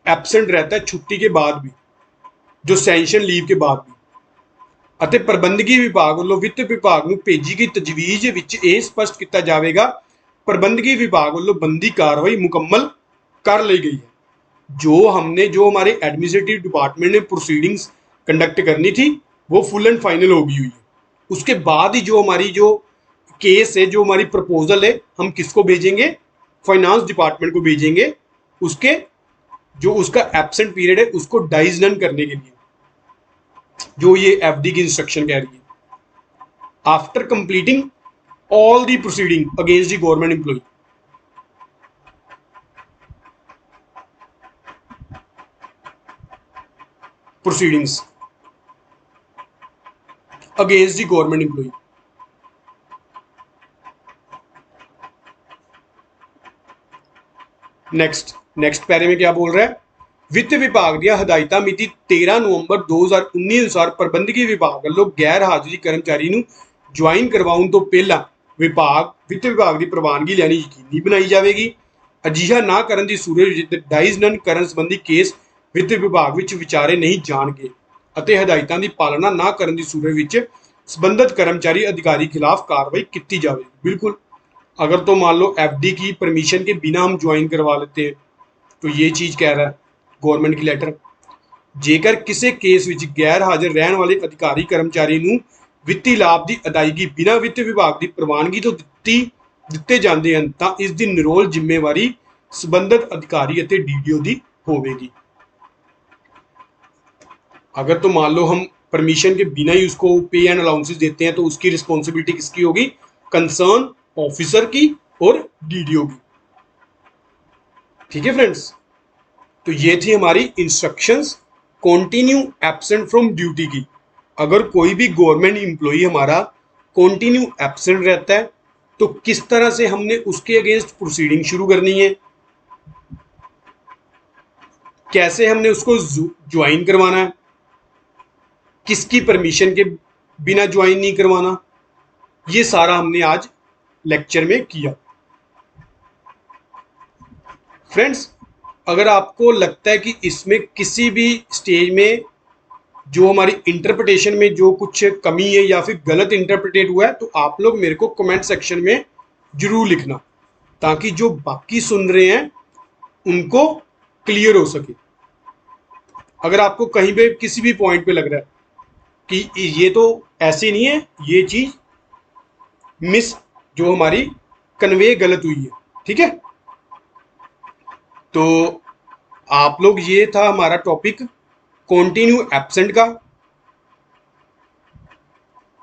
A: एब्सेंट रहता है छुट्टी के बाद भी, जो सैंक्शन लीव के बाद भी। ਅਤੇ ਪ੍ਰਬੰਧਕੀ ਵਿਭਾਗ ਵੱਲੋਂ ਵਿੱਤ ਵਿਭਾਗ ਨੂੰ ਭੇਜੀ ਗਈ ਤਜਵੀਜ਼ ਵਿੱਚ ਇਹ ਸਪਸ਼ਟ ਕੀਤਾ ਜਾਵੇਗਾ प्रबंधकीय विभाग वालों बंदी कार्रवाई मुकम्मल कर ली गई है। जो हमारे एडमिनिस्ट्रेटिव डिपार्टमेंट ने प्रोसीडिंग्स कंडक्ट करनी थी वो फुल एंड फाइनल हो गई हुई है। उसके बाद ही जो हमारी जो केस है, जो हमारी प्रपोजल है, हम किसको भेजेंगे? फाइनेंस डिपार्टमेंट को भेजेंगे, उसके जो उसका एब्सेंट पीरियड है उसको डाइज नन करने के लिए, जो ये एफडी की इंस्ट्रक्शन कह रही है। After completing all the proceeding against the government employee, proceedings against the government employee। Next पैरे में क्या बोल रहा है? वित्त विभाग दी हदायतां मिति 13 नवंबर 2019 अनुसार प्रबंधकीय विभाग वालों गैर हाजिरी कर्मचारी नूं ज्वाइन करवाउण तो पहला वित्त विभाग की प्रवानगी लैनी यकीनी बनाई जाएगी। अजिहा ना करन दी सूरत विच डाइज नन करन संबंधी केस वित्त विभाग विच विचारे नहीं जाणगे अते हदायतां दी पालना ना करन दी सूरत विच संबंधित कर्मचारी अधिकारी खिलाफ कार्रवाई की जाएगी। बिल्कुल, अगर तो मान लो एफडी की परमिशन के बिना हम ज्वाइन करवा लेते हैं तो ये चीज़ कह रहा है गवर्नमेंट की लैटर। जेकर किसी केस विच गैर हाजिर रहने वाले अधिकारी कर्मचारी नूं ਵਿੱਤੀ ਲਾਭ ਦੀ ਅਦਾਇਗੀ ਬਿਨਾਂ ਵਿੱਤ ਵਿਭਾਗ ਦੀ ਪ੍ਰਵਾਨਗੀ ਤੋਂ ਦਿੱਤੇ ਜਾਂਦੇ ਹਨ ਤਾਂ ਇਸ ਦੀ ਨਿਰੋਲ ਜ਼ਿੰਮੇਵਾਰੀ ਸੰਬੰਧਿਤ अधिकारी ਅਤੇ डीडीओ ਦੀ होगी। अगर तो मान लो हम परमिशन के बिना ही उसको पे एंड अलाउंसेस देते हैं तो उसकी रिस्पॉन्सिबिलिटी किसकी होगी? कंसर्न ऑफिसर की और डीडीओ की। ठीक है फ्रेंड्स, तो ये थी हमारी instructions continue absent from duty की। अगर कोई भी गवर्नमेंट एम्प्लॉई हमारा कंटिन्यू एब्सेंट रहता है तो किस तरह से हमने उसके अगेंस्ट प्रोसीडिंग शुरू करनी है, कैसे हमने उसको ज्वाइन करवाना है, किसकी परमिशन के बिना ज्वाइन नहीं करवाना, ये सारा हमने आज लेक्चर में किया। फ्रेंड्स, अगर आपको लगता है कि इसमें किसी भी स्टेज में जो हमारी इंटरप्रिटेशन में जो कुछ कमी है या फिर गलत इंटरप्रिटेट हुआ है तो आप लोग मेरे को कमेंट सेक्शन में जरूर लिखना, ताकि जो बाकी सुन रहे हैं उनको क्लियर हो सके। अगर आपको कहीं पे किसी भी पॉइंट पे लग रहा है कि ये तो ऐसे नहीं है, ये चीज मिस जो हमारी कन्वे गलत हुई है, ठीक है, तो आप लोग, ये था हमारा टॉपिक कंटिन्यू एब्सेंट का,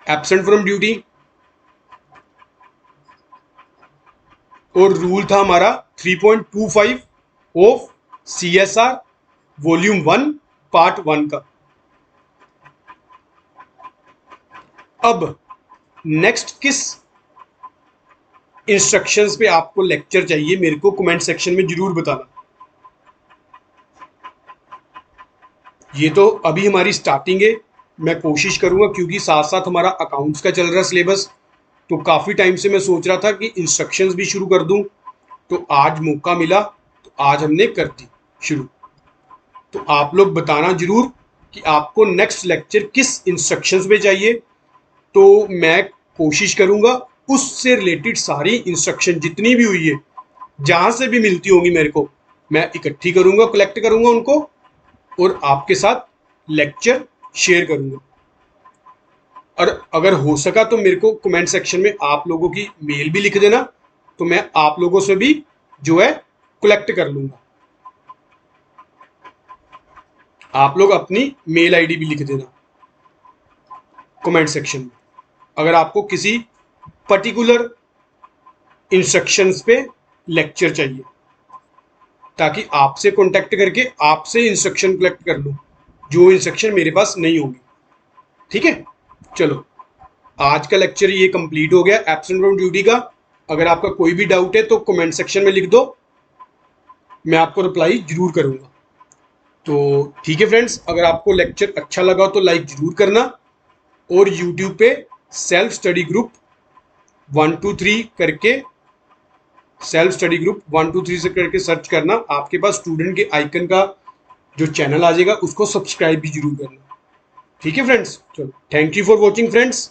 A: एब्सेंट फ्रॉम ड्यूटी, और रूल था हमारा 3.25 ऑफ CSR वॉल्यूम 1 पार्ट 1 का। अब नेक्स्ट किस इंस्ट्रक्शंस पे आपको लेक्चर चाहिए मेरे को कमेंट सेक्शन में जरूर बताना। ये तो अभी हमारी स्टार्टिंग है, मैं कोशिश करूंगा क्योंकि साथ साथ हमारा अकाउंट्स का चल रहा है सिलेबस, तो काफ़ी टाइम से मैं सोच रहा था कि इंस्ट्रक्शंस भी शुरू कर दूं, तो आज मौका मिला तो आज हमने कर दी शुरू। तो आप लोग बताना जरूर कि आपको नेक्स्ट लेक्चर किस इंस्ट्रक्शंस पे चाहिए, तो मैं कोशिश करूंगा उससे रिलेटेड सारी इंस्ट्रक्शन जितनी भी हुई है, जहाँ से भी मिलती होंगी मेरे को, मैं इकट्ठी करूंगा, कलेक्ट करूंगा उनको और आपके साथ लेक्चर शेयर करूंगा। और अगर हो सका तो मेरे को कमेंट सेक्शन में आप लोगों की मेल भी लिख देना, तो मैं आप लोगों से भी जो है कलेक्ट कर लूंगा। आप लोग अपनी मेल आईडी भी लिख देना कमेंट सेक्शन में, अगर आपको किसी पर्टिकुलर इंस्ट्रक्शंस पे लेक्चर चाहिए, ताकि आपसे कांटेक्ट करके आपसे इंस्ट्रक्शन कलेक्ट कर लूँ जो इंस्ट्रक्शन मेरे पास नहीं होगी। ठीक है, चलो आज का लेक्चर ये कंप्लीट हो गया एब्सेंट फ्रॉम ड्यूटी का। अगर आपका कोई भी डाउट है तो कमेंट सेक्शन में लिख दो, मैं आपको रिप्लाई जरूर करूँगा। तो ठीक है फ्रेंड्स, अगर आपको लेक्चर अच्छा लगा तो लाइक ज़रूर करना, और यूट्यूब पे सेल्फ स्टडी ग्रुप 123 करके, सेल्फ स्टडी ग्रुप 123 से करके सर्च करना, आपके पास स्टूडेंट के आइकन का जो चैनल आ जाएगा, उसको सब्सक्राइब भी जरूर करना। ठीक है फ्रेंड्स, चलो thank you for watching friends.